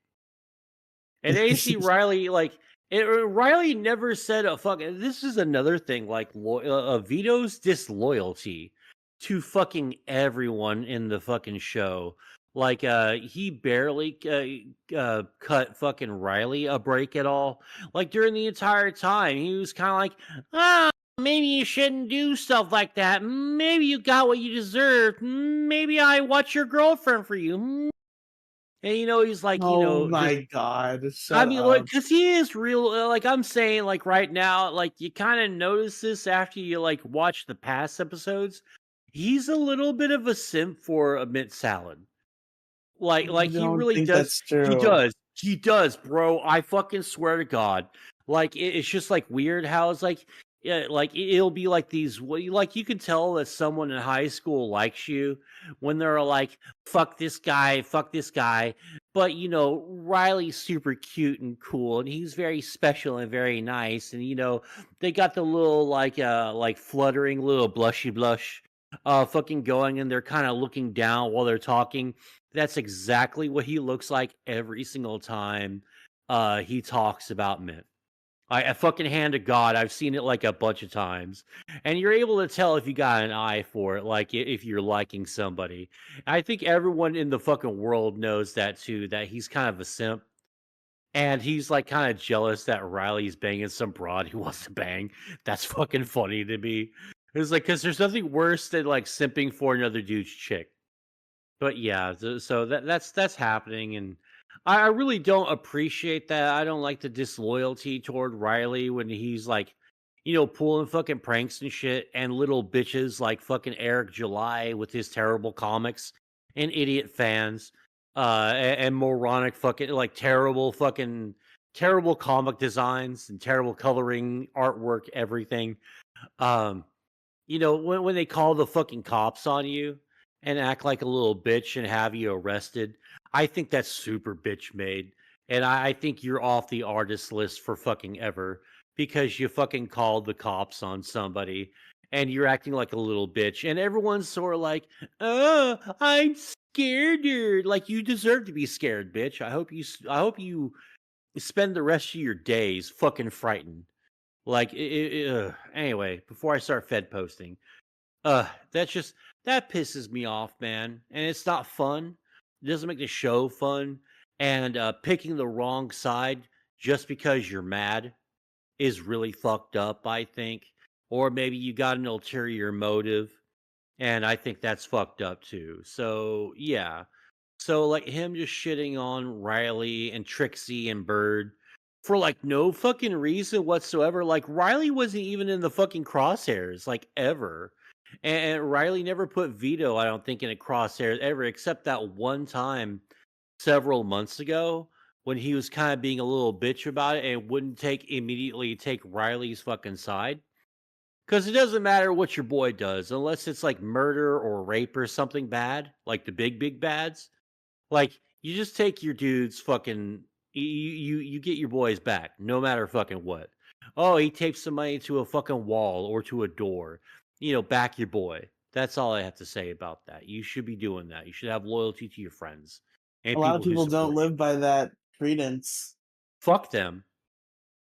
And AC Riley, like, Riley never said a fucking. This is another thing, like, Vito's disloyalty to fucking everyone in the fucking show. Like, he barely cut fucking Riley a break at all. Like, during the entire time, he was kind of like, ah, maybe you shouldn't do stuff like that. Maybe you got what you deserved. Maybe I watch your girlfriend for you. And he's like, Oh just my god, I shut mean, like, up. cause he is real. Like I'm saying, like right now, like you kind of notice this after you like watch the past episodes. He's a little bit of a simp for a mint salad. I He don't really think does. that's He true. does. He does, bro. I fucking swear to God. Like it's just like weird how it's like, yeah, like it'll be like these. Like you can tell that someone in high school likes you when they're like, fuck this guy." But Riley's super cute and cool, and he's very special and very nice, and they got the little like fluttering little blushy blush, fucking going, and they're kind of looking down while they're talking. That's exactly what he looks like every single time he talks about Mint. I fucking hand to God, I've seen it like a bunch of times, and you're able to tell if you got an eye for it, like if you're liking somebody. I think everyone in the fucking world knows that too. That he's kind of a simp, and he's like kind of jealous that Riley's banging some broad he wants to bang. That's fucking funny to me. It's like because there's nothing worse than like simping for another dude's chick. But yeah, so that's happening, and I really don't appreciate that. I don't like the disloyalty toward Riley when he's like, pulling fucking pranks and shit, and little bitches like fucking Eric July with his terrible comics and idiot fans, and moronic fucking like terrible comic designs and terrible coloring, artwork, everything. Um, when they call the fucking cops on you and act like a little bitch and have you arrested, I think that's super bitch made. And I think you're off the artist list for fucking ever because you fucking called the cops on somebody. and you're acting like a little bitch, and everyone's sort of like, "Oh, I'm scared." Like you deserve to be scared, bitch. I hope you spend the rest of your days fucking frightened. Like, anyway, before I start Fed posting, that's just that pisses me off, man, and it's not fun. It doesn't make the show fun, and picking the wrong side just because you're mad is really fucked up, I think. Or maybe you got an ulterior motive, and I think that's fucked up too. So yeah, so, like, him just shitting on Riley and Trixie and Bird for, like, no fucking reason whatsoever. Like, Riley wasn't even in the fucking crosshairs, like, ever. And Riley never put Vito, I don't think, in a crosshairs ever, except that one time several months ago when he was kind of being a little bitch about it and wouldn't immediately take Riley's fucking side. Because it doesn't matter what your boy does, unless it's like murder or rape or something bad, like the big, big bads, like, you just take your dude's fucking you get your boys back, no matter fucking what. Oh, he taped somebody to a fucking wall or to a door. Back your boy. That's all I have to say about that. You should be doing that. You should have loyalty to your friends A and lot of people who people don't support you. live by that credence. Fuck them.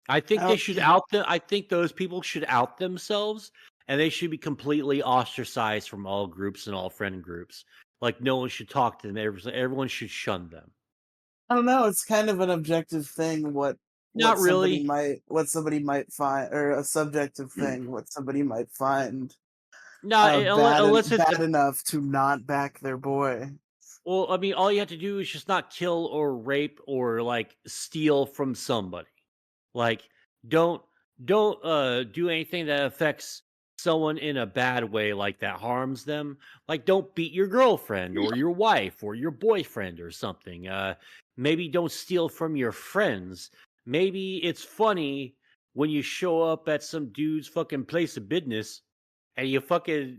I I think they don't should out them. I think those people should out themselves, and they should be completely ostracized from all groups and all friend groups. Like no one should talk to them. Everyone should shun them. I don't know, it's kind of an objective thing Not really. what somebody might find, or a subjective thing, what somebody might find, No, unless it's bad enough to not back their boy. well, I mean, all you have to do is just not kill or rape or like steal from somebody. Like, don't don't do anything that affects someone in a bad way, like that harms them. Like, don't beat your girlfriend or your wife or your boyfriend or something. Maybe don't steal from your friends. Maybe it's funny when you show up at some dude's fucking place of business and you fucking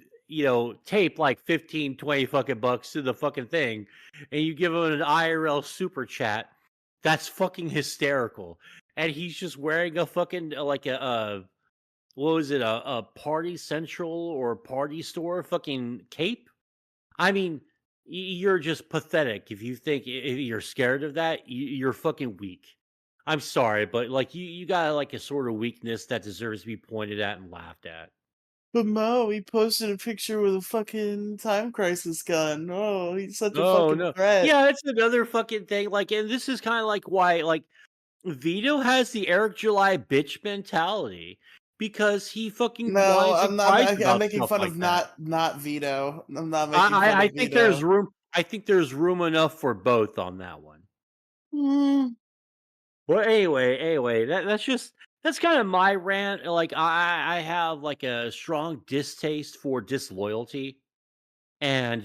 tape like 15, 20 fucking bucks to the fucking thing and you give him an IRL super chat. That's fucking hysterical. And he's just wearing a fucking like a what was it, a Party Central or Party Store fucking cape. I mean, you're just pathetic if you think if you're scared of that. You're fucking weak. I'm sorry, but like you got like a sort of weakness that deserves to be pointed at and laughed at. But Mo, he posted a picture with a fucking time crisis gun. Oh, he's such a Oh, fucking no. threat. Yeah, that's another fucking thing, like, and this is kinda like why, like, Vito has the Eric July bitch mentality because he fucking No, whines and I'm not. cries I'm about making stuff fun like of that. not Vito. I'm not making fun I of think there's Vito. room I think there's room enough for both on that one. Mm, Well, anyway, that's kinda my rant, like, I have, like, a strong distaste for disloyalty. And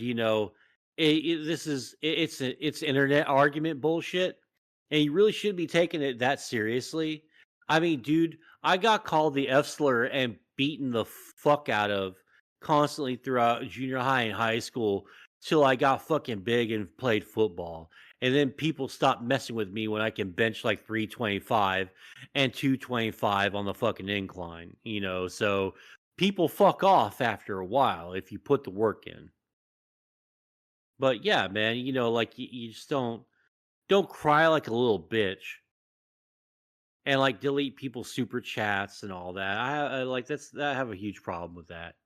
this is it's internet argument bullshit, and you really shouldn't be taking it that seriously. I mean, dude, I got called the F slur and beaten the fuck out of constantly throughout junior high and high school till I got fucking big and played football. And then people stopped messing with me when I can bench like 325 and 225 on the fucking incline, So people fuck off after a while if you put the work in. But yeah, man, like you just don't cry like a little bitch and like delete people's super chats and all that. I like I have a huge problem with that.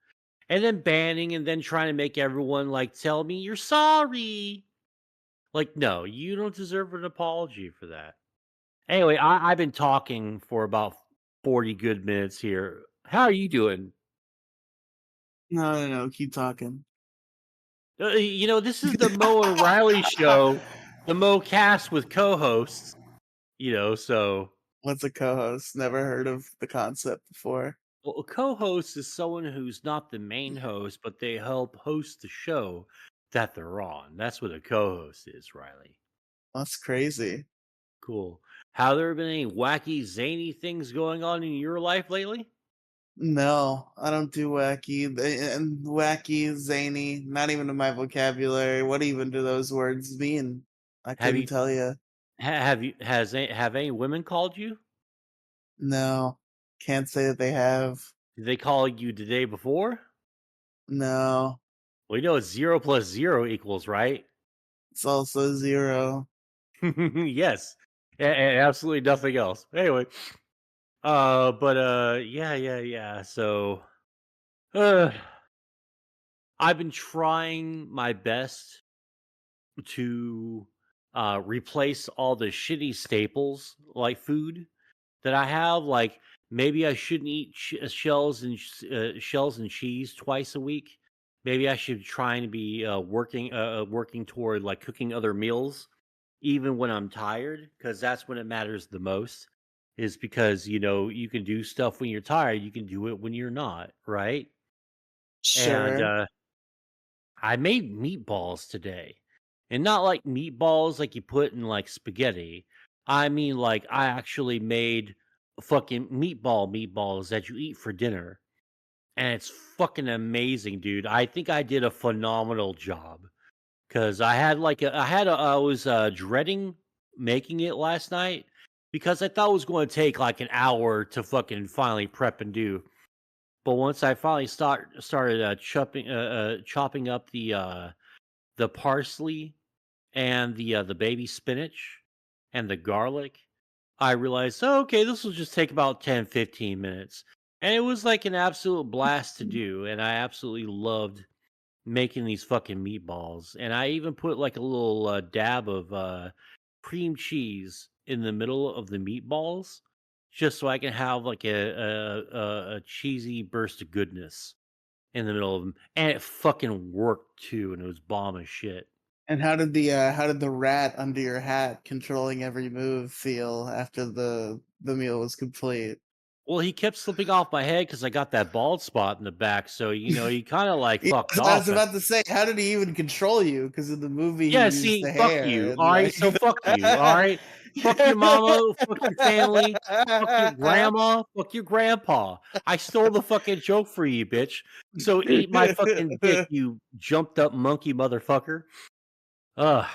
And then banning and then trying to make everyone like tell me you're sorry. Like, no, you don't deserve an apology for that. Anyway, I've been talking for about 40 good minutes here. How are you doing? no. Keep talking. This is the Mo and Riley show, the Mo cast with co-hosts, so What's a co-host? Never heard of the concept before. well, a co-host is someone who's not the main host, but they help host the show that they're on. That's what a co-host is, Riley. That's crazy. Cool. Have there been any wacky, zany things going on in your life lately? No, I don't do wacky. And wacky, zany, not even in my vocabulary. What even do those words mean? I Have couldn't you tell you. have any women called you? No, can't say that they have. Did they call you the day before? No, Well, you know it's 0 plus 0 equals, right? it's also 0. Yes. And absolutely nothing else. Anyway, yeah, yeah, yeah. So, uh, I've been trying my best to replace all the shitty staples like food that I have. Like maybe I shouldn't eat shells and cheese twice a week. Maybe I should try and be working toward like cooking other meals, even when I'm tired, because that's when it matters the most. Is because you can do stuff when you're tired, you can do it when you're not, right? And Sure. I made meatballs today. And not like meatballs like you put in like spaghetti. I mean like I actually made fucking meatballs that you eat for dinner. And it's fucking amazing, dude. I think I did a phenomenal job cuz I was dreading making it last night because I thought it was going to take like an hour to fucking finally prep and do. But once I finally started chopping up the parsley and the baby spinach and the garlic, I realized, "Oh, okay, this will just take about 10-15 minutes." And it was like an absolute blast to do. And I absolutely loved making these fucking meatballs. And I even put like a little dab of cream cheese in the middle of the meatballs just so I can have like a cheesy burst of goodness in the middle of them. And it fucking worked too. And it was bomb as shit. And how did the rat under your hat controlling every move feel after the meal was complete? Well, he kept slipping off my head because I got that bald spot in the back, so, he kinda, like, Yeah, fucked I was off, about to say, how did he even control you? Because in the movie, he yeah, used see, the fuck hair you, and, alright? like So fuck you, alright? Fuck your mama, fuck your family, fuck your grandma, fuck your grandpa. I stole the fucking joke for you, bitch. So eat my fucking dick, you jumped up monkey motherfucker. Ugh.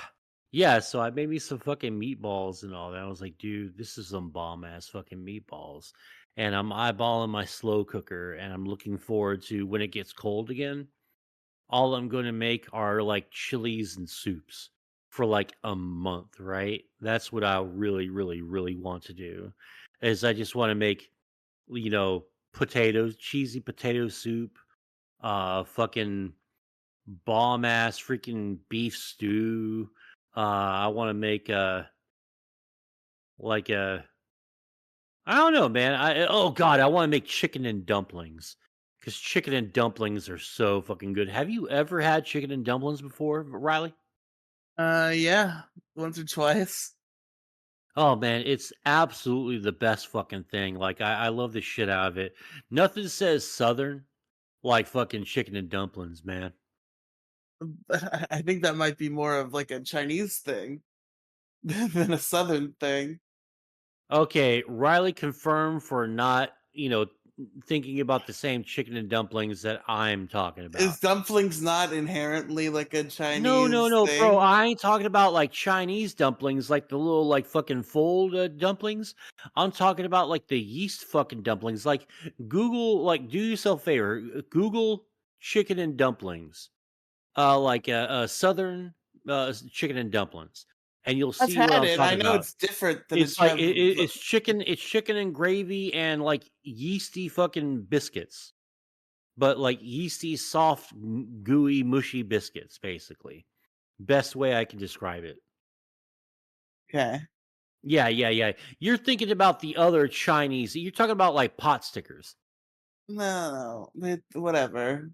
Yeah, so I made me some fucking meatballs and all that. I was like, dude, this is some bomb ass fucking meatballs. And I'm eyeballing my slow cooker and I'm looking forward to when it gets cold again. All I'm going to make are like chilies and soups for like a month, right? That's what I really, really, really want to do. Is I just want to make, potatoes, cheesy potato soup, fucking bomb ass freaking beef stew. I want to make like a I don't know, man. Oh god, I want to make chicken and dumplings because chicken and dumplings are so fucking good. Have you ever had chicken and dumplings before, Riley? Yeah, once or twice. Oh man, it's absolutely the best fucking thing. Like I love the shit out of it. Nothing says southern like fucking chicken and dumplings, man. I think that might be more of like a Chinese thing than a Southern thing. Okay, Riley confirmed for not, thinking about the same chicken and dumplings that I'm talking Is about. dumplings not inherently like a No, no, Chinese no, bro. thing? I ain't talking about like Chinese dumplings, like the little like fucking fold dumplings. I'm talking about like the yeast fucking dumplings. Like do yourself a favor, Google chicken and dumplings, southern chicken and dumplings, and you'll I've see what had I'm it. I talking know about. it's different than a It's like chub. it's chicken and gravy and like yeasty fucking biscuits, but like yeasty, soft, gooey, mushy biscuits, basically. Best way I can describe it. Okay. Yeah, yeah, yeah. You're thinking about the other Chinese. You're talking about like pot stickers. No, whatever.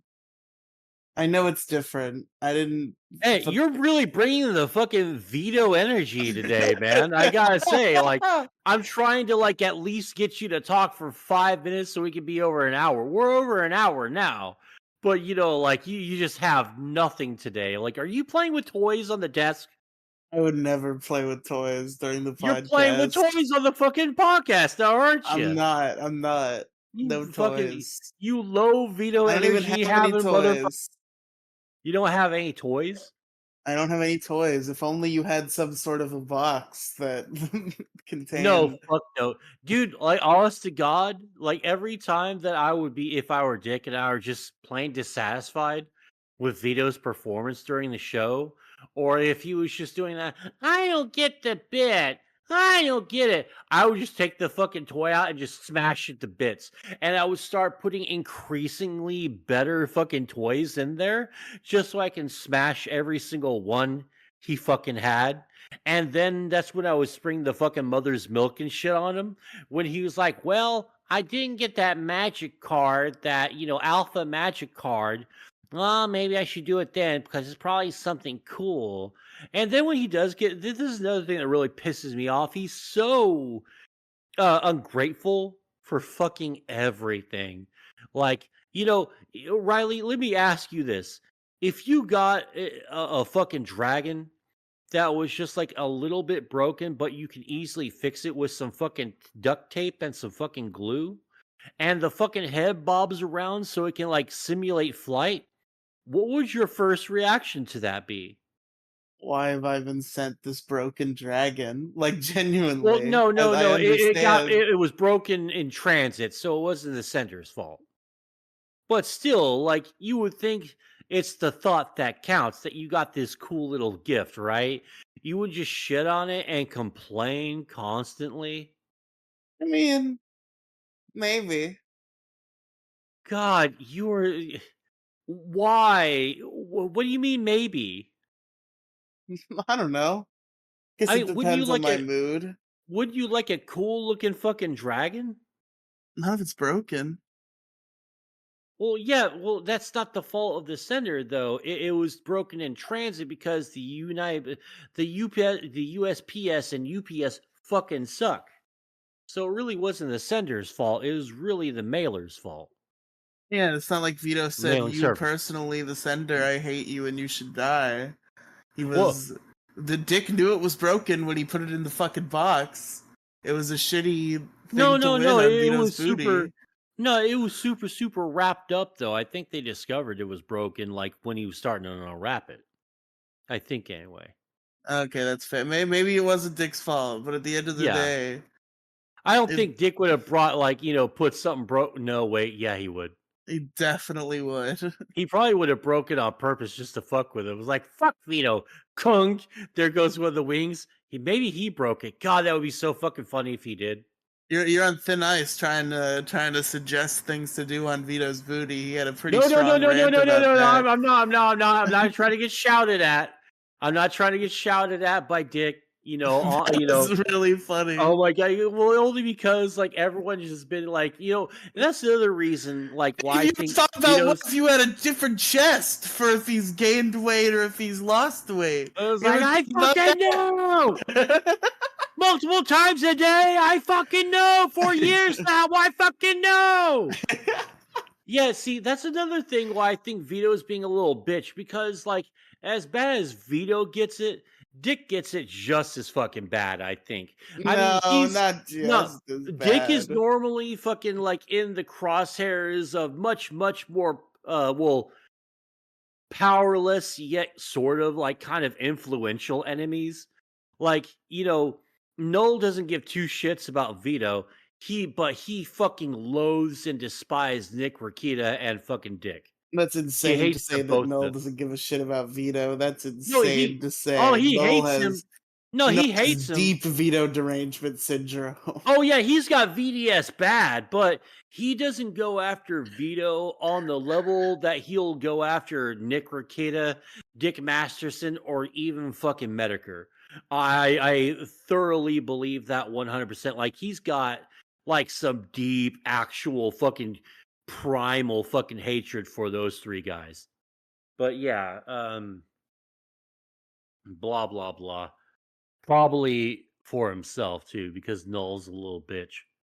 I know it's different. I didn't. Hey, F- you're really bringing the fucking Vito energy today, man. I gotta say, like, I'm trying to like at least get you to talk for 5 minutes so we can be over an hour. We're over an hour now, but like you just have nothing today. Like, are you playing with toys on the desk? I would never play with toys during the You're playing with podcast. toys on the fucking podcast now, aren't I'm you? not. I'm not. You No fucking toys. you low Vito I don't even energy have any having motherfucker. toys. You don't have any toys? I don't have any toys. If only you had some sort of a box that No, contain. fuck no. Dude, like, honest to God, like, every time that I would be if I were Dick and I were just plain dissatisfied with Vito's performance during the show, or if he was just doing that, "I don't get the bit. I don't get it." I would just take the fucking toy out and just smash it to bits, and I would start putting increasingly better fucking toys in there just so I can smash every single one he fucking had. And then that's when I was spring the fucking mother's milk and shit on him when he was like, "Well, I didn't get that magic card, that, alpha magic card. Well, maybe I should do it then because it's probably something cool." And then when he does get this is another thing that really pisses me off. He's so ungrateful for fucking everything. Like, Riley, let me ask you this. If you got a fucking dragon that was just like a little bit broken, but you can easily fix it with some fucking duct tape and some fucking glue, and the fucking head bobs around so it can like simulate flight. What would your first reaction to that be? Why have I been sent this broken dragon? Like, Well, genuinely, no, as no, I no. understand. It was broken in transit, so it wasn't the sender's fault. But still, like, you would think it's the thought that counts, that you got this cool little gift, right? You would just shit on it and complain constantly. I mean, maybe. God, why? What do you mean maybe? I don't know. Guess I it mean, wouldn't you depends on like my a mood. wouldn't you like a cool looking fucking dragon? Not if it's broken. Well, yeah, well, that's not the fault of the sender, though. It was broken in transit because the USPS and UPS fucking suck. So it really wasn't the sender's fault. It was really the mailer's fault. Yeah, it's not like Vito said, Mailing "You service. personally, the sender, I hate you and you should die." He Well, was the dick knew it was broken when he put it in the fucking box. It was a shitty no, thing to no, win no. on It Vito's was super. booty. No, it was super, super wrapped up, though. I think they discovered it was broken like when he was starting to unwrap it. I think anyway. Okay, that's fair. Maybe it wasn't Dick's fault, but at the end of the Yeah. day, I don't it think Dick would have brought like, put something broke. No, wait, yeah, he would. he definitely would. He probably would have broke it on purpose just to fuck with it. It was like, fuck Vito. Kung. There goes one of the wings. Maybe he broke it. God, that would be so fucking funny if he did. You're on thin ice trying to suggest things to do on Vito's booty. He had a pretty No, no, no, strong no, no, rant no, no, about no, no. that. I'm not trying to get shouted at. I'm not trying to get shouted at by Dick. That was really funny. Oh my god! Well, only because like everyone's just been like, and that's the other reason, like why Have I you think thought about what Vito's. if you had a different chest for if he's gained weight or if he's lost weight? I was You like, ever I think about fucking know that? multiple times a day. I fucking know for years now. I fucking know. Yeah, see, that's another thing why I think Vito is being a little bitch because, like, as bad as Vito gets it, Dick gets it just as fucking bad, I think. I No, mean, he's not no, just as Dick is bad. normally fucking like in the crosshairs of much, much more, powerless yet sort of like kind of influential enemies. Like, Noel doesn't give two shits about Vito. But he fucking loathes and despises Nick Rakita and fucking Dick. That's He insane to hates say them that both. Noel doesn't give a shit about Vito. That's No, insane to oh, say. he hates him. No, Noel he has hates him. deep Vito derangement syndrome. Oh yeah, he's got VDS bad, but he doesn't go after Vito on the level that he'll go after Nick Rakita, Dick Masterson, or even fucking Medicare. I thoroughly believe that 100%. Like he's got like some deep, actual fucking primal fucking hatred for those three guys. But yeah, blah blah blah. Probably for himself too, because Null's a little bitch.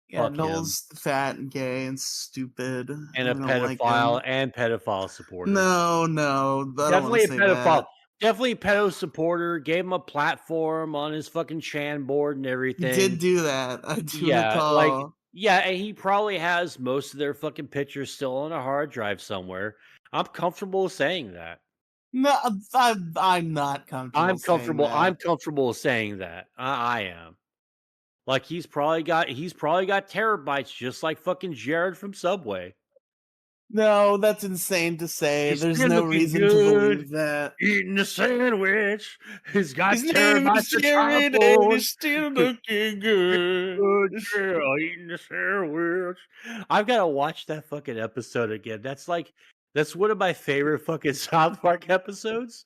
Yeah, Fuck him. Noel's fat and gay and stupid. And I a don't like him. pedophile supporter. No, no, I don't want to Definitely a say pedophile. that. Definitely a pedo supporter. Gave him a platform on his fucking Chan board and He did everything. do that. I do Yeah, like recall. yeah, and he probably has most of their fucking pictures still on a hard drive somewhere. I'm comfortable saying that. No, I'm not comfortable saying I'm that. comfortable saying that. I am. Like he's probably got terabytes just like fucking Jared from Subway. No, that's insane to say. He's There's still no looking reason to good, believe that. eating a sandwich. He's His got name is terabytes of Jared, and charcoal. he's still looking good. Good, yeah, eating a sandwich. I've gotta watch that fucking episode again. That's one of my favorite fucking South Park episodes.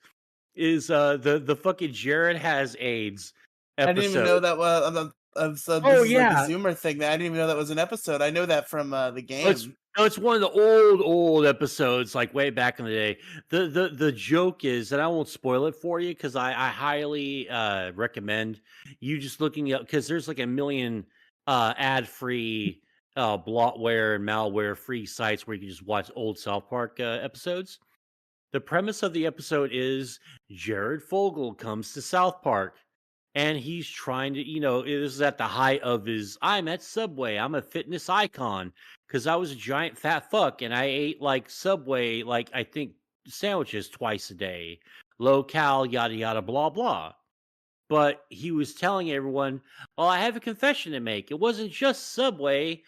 Is the fucking Jared has AIDS I didn't even episode. know that was. So this Oh is like a yeah, Zoomer thing. That I didn't even know that was an episode. I know that from the oh, it's game. no, it's one of the old episodes, like way back in the day. The joke is, and I won't spoil it for you because I highly recommend you just looking up because there's like a million ad free bloatware and malware free sites where you can just watch old South Park episodes. The premise of the episode is Jared Fogle comes to South Park and he's trying to, this is at the height of his I'm at Subway, I'm a fitness icon because I was a giant fat fuck and I ate like Subway, like I think sandwiches twice a day, low cal, yada, yada, blah, blah. But he was telling everyone, "Oh, I have a confession to make. It wasn't just Subway.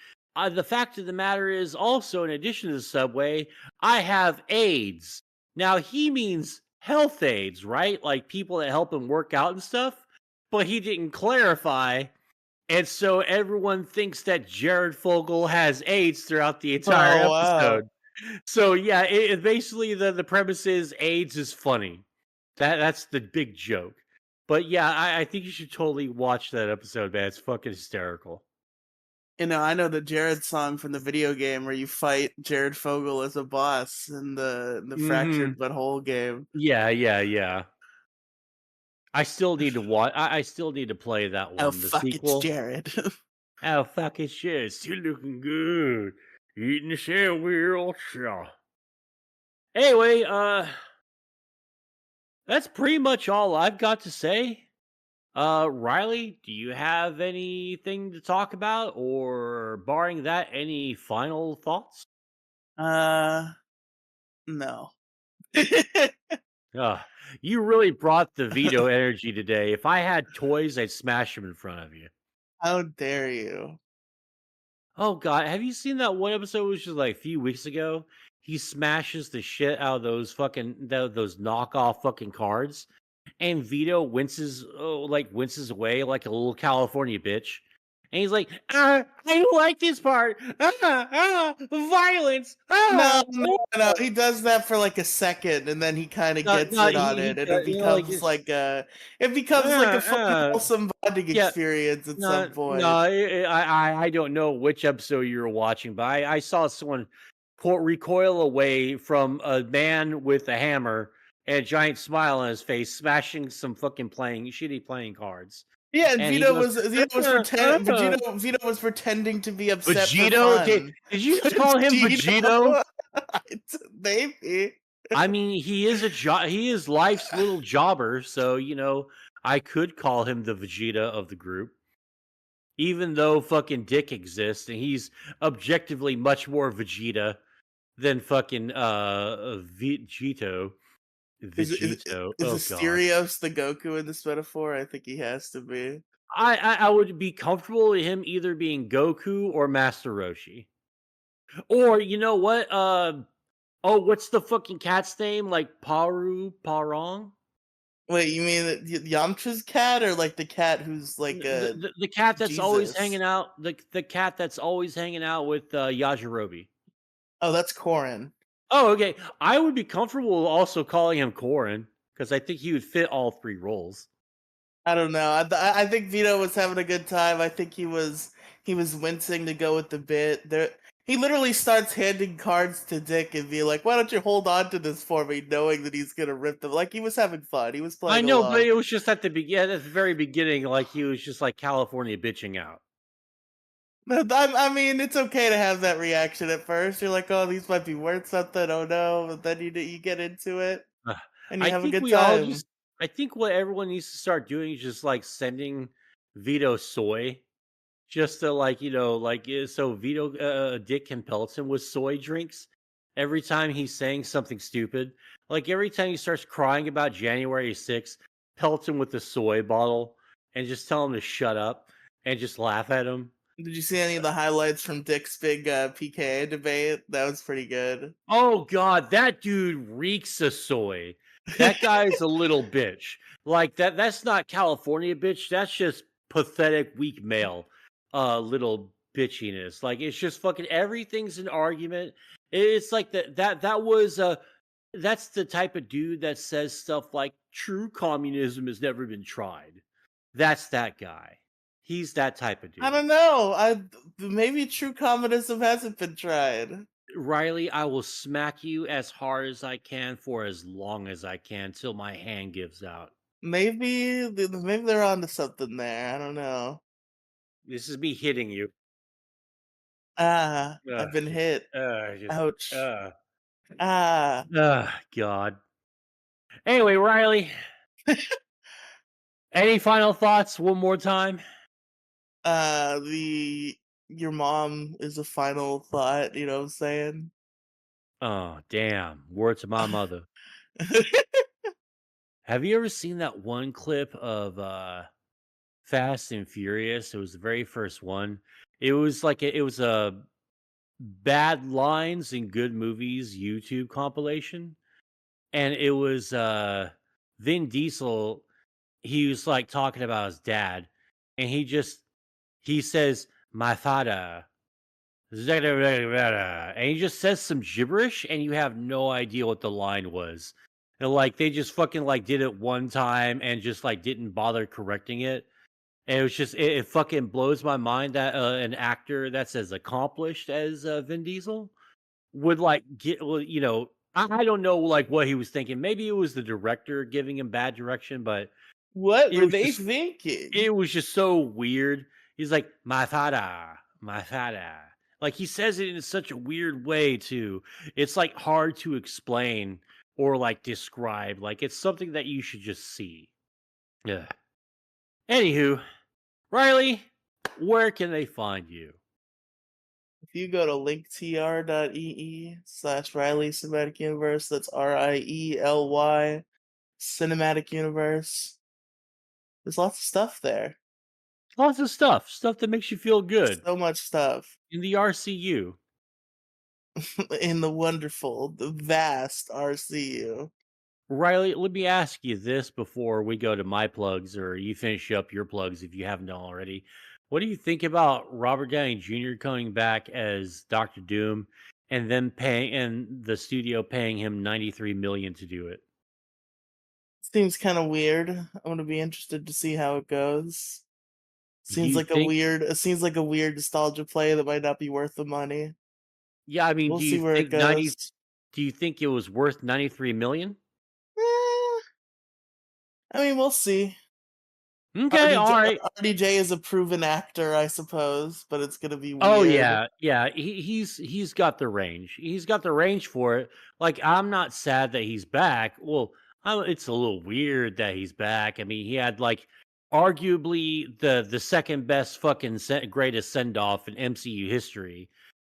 The fact of the matter is, also, in addition to the Subway, I have AIDS." Now, he means health aids, right? Like people that help him work out and stuff. But he didn't clarify. And so everyone thinks that Jared Fogle has AIDS throughout the entire Oh wow! episode. So, yeah, basically the premise is AIDS is funny. That's the big joke. But yeah, I think you should totally watch that episode, man. It's fucking hysterical. I know the Jared song from the video game where you fight Jared Fogle as a boss in the Hmm. fractured but whole game. Yeah, yeah, yeah. I still need to watch. I still need to play that Oh one, the fuck! It's sequel. Jared. Oh fucking shit! Still looking good. Eating the sandwich. Yeah. Anyway, that's pretty much all I've got to say. Riley, do you have anything to talk about, or barring that, any final thoughts? uh, no. Uh, you really brought the Vito energy today. If I had toys, I'd smash them in front of you. How dare you? Oh God, have you seen that one episode which was like a few weeks ago? He smashes the shit out of those those knockoff fucking cards, and Vito winces away like a little California bitch. And he's like, I don't like this part. Violence. No, no, no. He does that for like a second, and then he kind of No, gets no, in on he it, and like it's it becomes like a fun, uh, wholesome bonding yeah. experience at some No, no, point. I don't know which episode you were watching, but I saw someone recoil away from a man with a hammer and a giant smile on his face, smashing some fucking shitty playing cards, Yeah, and and he goes, Vito was pretending to be upset for "Vegito, did fun. did you just call him Vegito?" Vegito, maybe. I mean, he is life's little jobber, so I could call him the Vegeta of the group. Even though fucking Dick exists and he's objectively much more Vegeta than fucking Vegito. Is Oh god. Asterios the Goku in this metaphor? I think he has to be. I would be comfortable with him either being Goku or Master Roshi. Or you know what? Oh, what's the fucking cat's name? Like Parong? Wait, you mean Yamcha's cat, or like the cat who's like The cat that's always Jesus? hanging out the cat that's always hanging out with Yajirobe. Oh, that's Korin. Oh, okay. I would be comfortable also calling him Corin because I think he would fit all three roles. I don't know. I think Vito was having a good time. I think he was wincing to go with the bit. He literally starts handing cards to Dick and be like, "Why don't you hold on to this for me?" Knowing that he's gonna rip them. Like he was having fun. He was I playing know, but along. it was just at at the very beginning, like he was just like California bitching out. No, I mean, it's okay to have that reaction at first. You're like, "Oh, these might be worth something." Oh no, but then you get into it Ugh. and you I have a think good we all time. just, I think what everyone needs to start doing is just like sending Vito soy, just to so Vito Dick can pelt him with soy drinks every time he's saying something stupid. Like every time he starts crying about January 6th, pelt him with the soy bottle and just tell him to shut up. and just laugh at him. Did you see any of the highlights from Dick's big PKA debate? That was pretty good. Oh god, that dude reeks of soy. That guy's a little bitch. Like that's not California bitch, that's just pathetic weak male little bitchiness. Like it's just fucking everything's an argument. It's like that was that's the type of dude that says stuff like true communism has never been tried. That's that guy. He's that type of I dude. don't know. Maybe true communism hasn't been tried. Riley, I will smack you as hard as I can for as long as I can till my hand gives out. Maybe they're onto something there. I don't know. This is me hitting you. Ah, I've been Just, hit. just, Ouch. Ah, God. Anyway, Riley, any final thoughts? One more time. the your mom is a final thought. You know what I'm saying? Oh, damn. Word to my mother. Have you ever seen that one clip of Fast and Furious? It was the very first one. It was like it was a bad lines in good movies YouTube compilation, and it was Vin Diesel. He was like talking about his dad, and he says my father, and he just says some gibberish, and you have no idea what the line was. And like they just fucking like did it one time and just like didn't bother correcting it. And it was just it fucking blows my mind that an actor that's as accomplished as Vin Diesel would like get well, I don't know like what he was thinking. Maybe it was the director giving him bad direction, but What it were was they just thinking? it was just so weird. He's like, my father, my father. Like he says it in such a weird way too. It's like hard to explain or like describe. Like it's something that you should just see. Yeah. Anywho, Riley, where can they find you? If you go to linktr.ee/Riley Cinematic Universe, that's RIELY Cinematic Universe. There's lots of stuff there. Lots of stuff that makes you feel good So much stuff in the RCU. in the vast RCU. Riley, let me ask you this before we go to my plugs or you finish up your plugs if you haven't done already. What do you think about Robert Downey Jr. coming back as Doctor Doom and then paying and the studio paying him 93 million to do it? Seems kind of weird. I'm gonna be interested to see how it goes. Do you think It seems like a weird nostalgia play that might not be worth the money. yeah, I mean, We'll see where it goes. do you think it was worth 93 million? Eh, I mean, we'll see. Okay, all right. RDJ is a proven actor, I suppose, but it's gonna be Oh weird. yeah, yeah. He's got the range. He's got the range for it. Like I'm not sad that he's back. Well, it's a little weird that he's back. I mean, he had like arguably the second best fucking greatest send off in MCU history.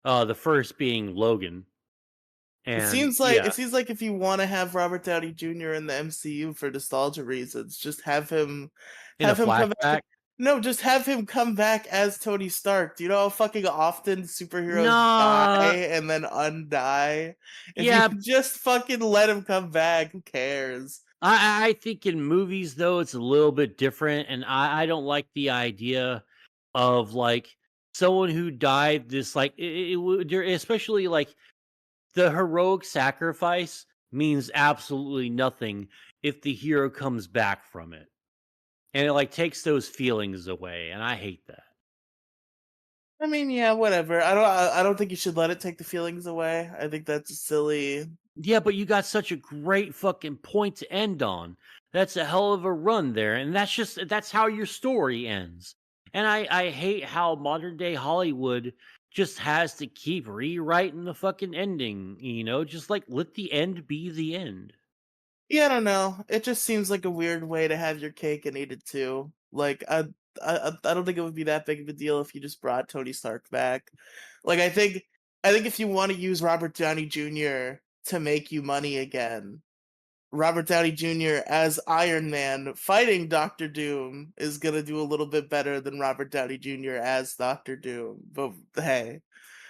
The first being Logan, and It yeah, seems like if you want to have Robert Downey Jr. in the MCU for nostalgia reasons, just in a have him come back. flashback. No, just have him come back as Tony Stark. Do you know how fucking often superheroes die Nah, and then undie? If you yeah. just fucking let him come back, who cares? I think in movies though it's a little bit different, and I don't like the idea of like someone who died this like especially like the heroic sacrifice means absolutely nothing if the hero comes back from it, and it like takes those feelings away, and I hate that. I mean, yeah, whatever. I don't think you should let it take the feelings away. I think that's silly. Yeah, but you got such a great fucking point to end on. That's a hell of a run there, and that's how your story ends. And I hate how modern day Hollywood just has to keep rewriting the fucking ending, just like let the end be the end. Yeah, I don't know. It just seems like a weird way to have your cake and eat it too. I don't think it would be that big of a deal if you just brought Tony Stark back. Like I think if you want to use Robert Downey Jr. to make you money again, Robert Downey Jr. as Iron Man fighting Doctor Doom is gonna do a little bit better than Robert Downey Jr. as Doctor Doom. But hey,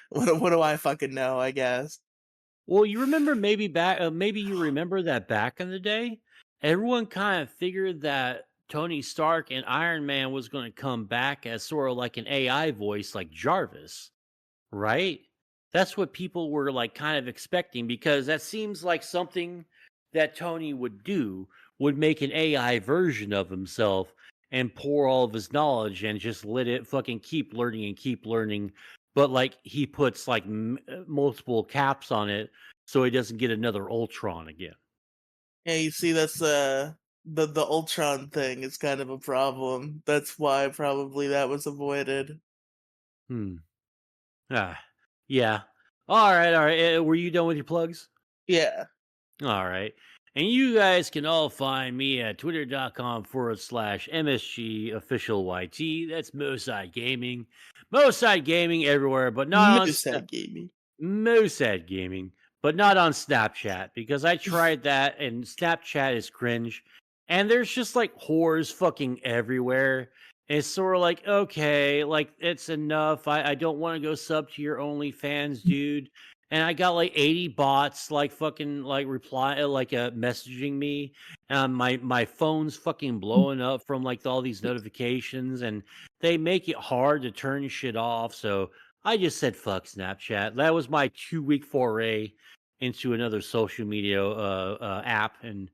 what do I fucking know? I guess. Well, you remember maybe you remember that back in the day, everyone kind of figured that Tony Stark and Iron Man was going to come back as sort of like an AI voice, like Jarvis, right? That's what people were like kind of expecting because that seems like something that Tony would do, would make an AI version of himself and pour all of his knowledge and just let it fucking keep learning and keep learning. But like he puts like multiple caps on it so he doesn't get another Ultron again. Yeah, you see, that's the Ultron thing is kind of a problem. That's why probably that was avoided. Hmm. Ah. Yeah. All right. All right. Were you done with your plugs? Yeah. All right. And you guys can all find me at twitter.com/MSG official YT. That's Moside Gaming. Moside Gaming everywhere, but not on Moosehead Gaming. Moside Gaming, but not on Snapchat because I tried that and Snapchat is cringe. And there's just like whores fucking everywhere. It's sort of like, okay, like it's enough. I don't want to go sub to your OnlyFans, dude. And I got like 80 bots like fucking like reply like messaging me. My phone's fucking blowing up from like all these notifications and they make it hard to turn shit off. So I just said fuck Snapchat. That was my 2 week foray into another social media app and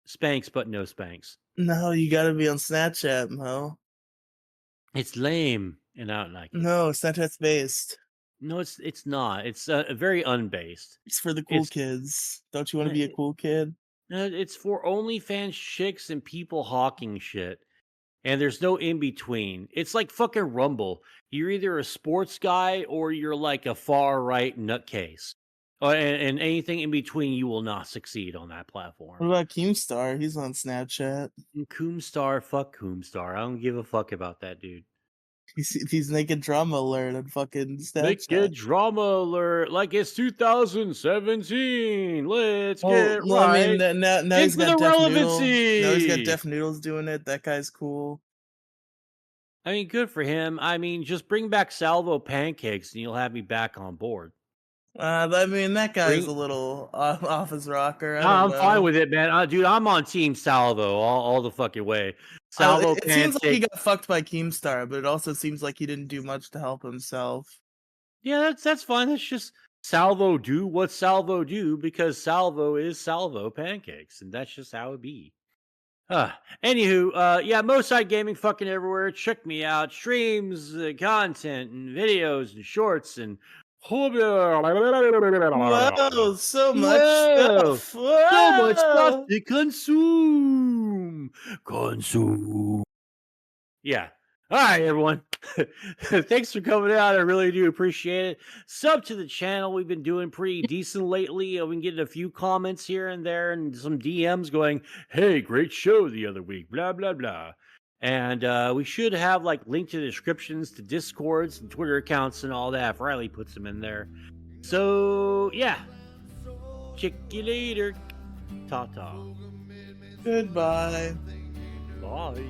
Spanx, but no Spanx. No, you gotta be on Snapchat, Mo. It's lame, and I don't like it. No, Snapchat's based. No, it's not. It's very unbased. It's for the cool It's kids. Don't you want uh, to be a cool kid? it's for OnlyFans chicks and people hawking shit. And there's no in between. It's like fucking Rumble. You're either a sports guy or you're like a far right nutcase. And anything in between, you will not succeed on that What platform. about Keemstar? He's on Snapchat. And Coomstar, fuck Coomstar. I don't give a fuck about that dude. He's naked drama alert on fucking Make it Snapchat. drama alert like it's 2017. Let's Oh get no, I mean right now he's into got the Deaf Noodle. Now he's got relevancy. Deaf Noodles doing it. That guy's cool. I mean, good for him. I mean, just bring back salvo pancakes and you'll have me back on board. I mean that guy's a Bring little off his rocker. I don't I'm fine know. with it, man. Dude, I'm on Team Salvo all the fucking way. It, Salvo it seems like he pancake. got fucked by Keemstar, but it also seems like he didn't do much to help himself. Yeah, that's fine. That's just Salvo do what Salvo do because Salvo is Salvo pancakes, and that's just how it be. Anywho, yeah, Moside Gaming fucking everywhere. Check me out. Streams, content, and videos, and shorts, and Whoa, so much whoa, stuff. so much stuff Whoa. to consume. Consume. Yeah. All right, everyone. Thanks for coming out. I really do appreciate it. Sub to the channel. We've been doing pretty decent lately. We've been getting a few comments here and there and some DMs going, hey, great show the other week, blah, blah, blah. And we should have like link to the descriptions to Discords and Twitter accounts and all that if Riley puts them in there. So, yeah. Check you later. Ta-ta. Goodbye. Bye.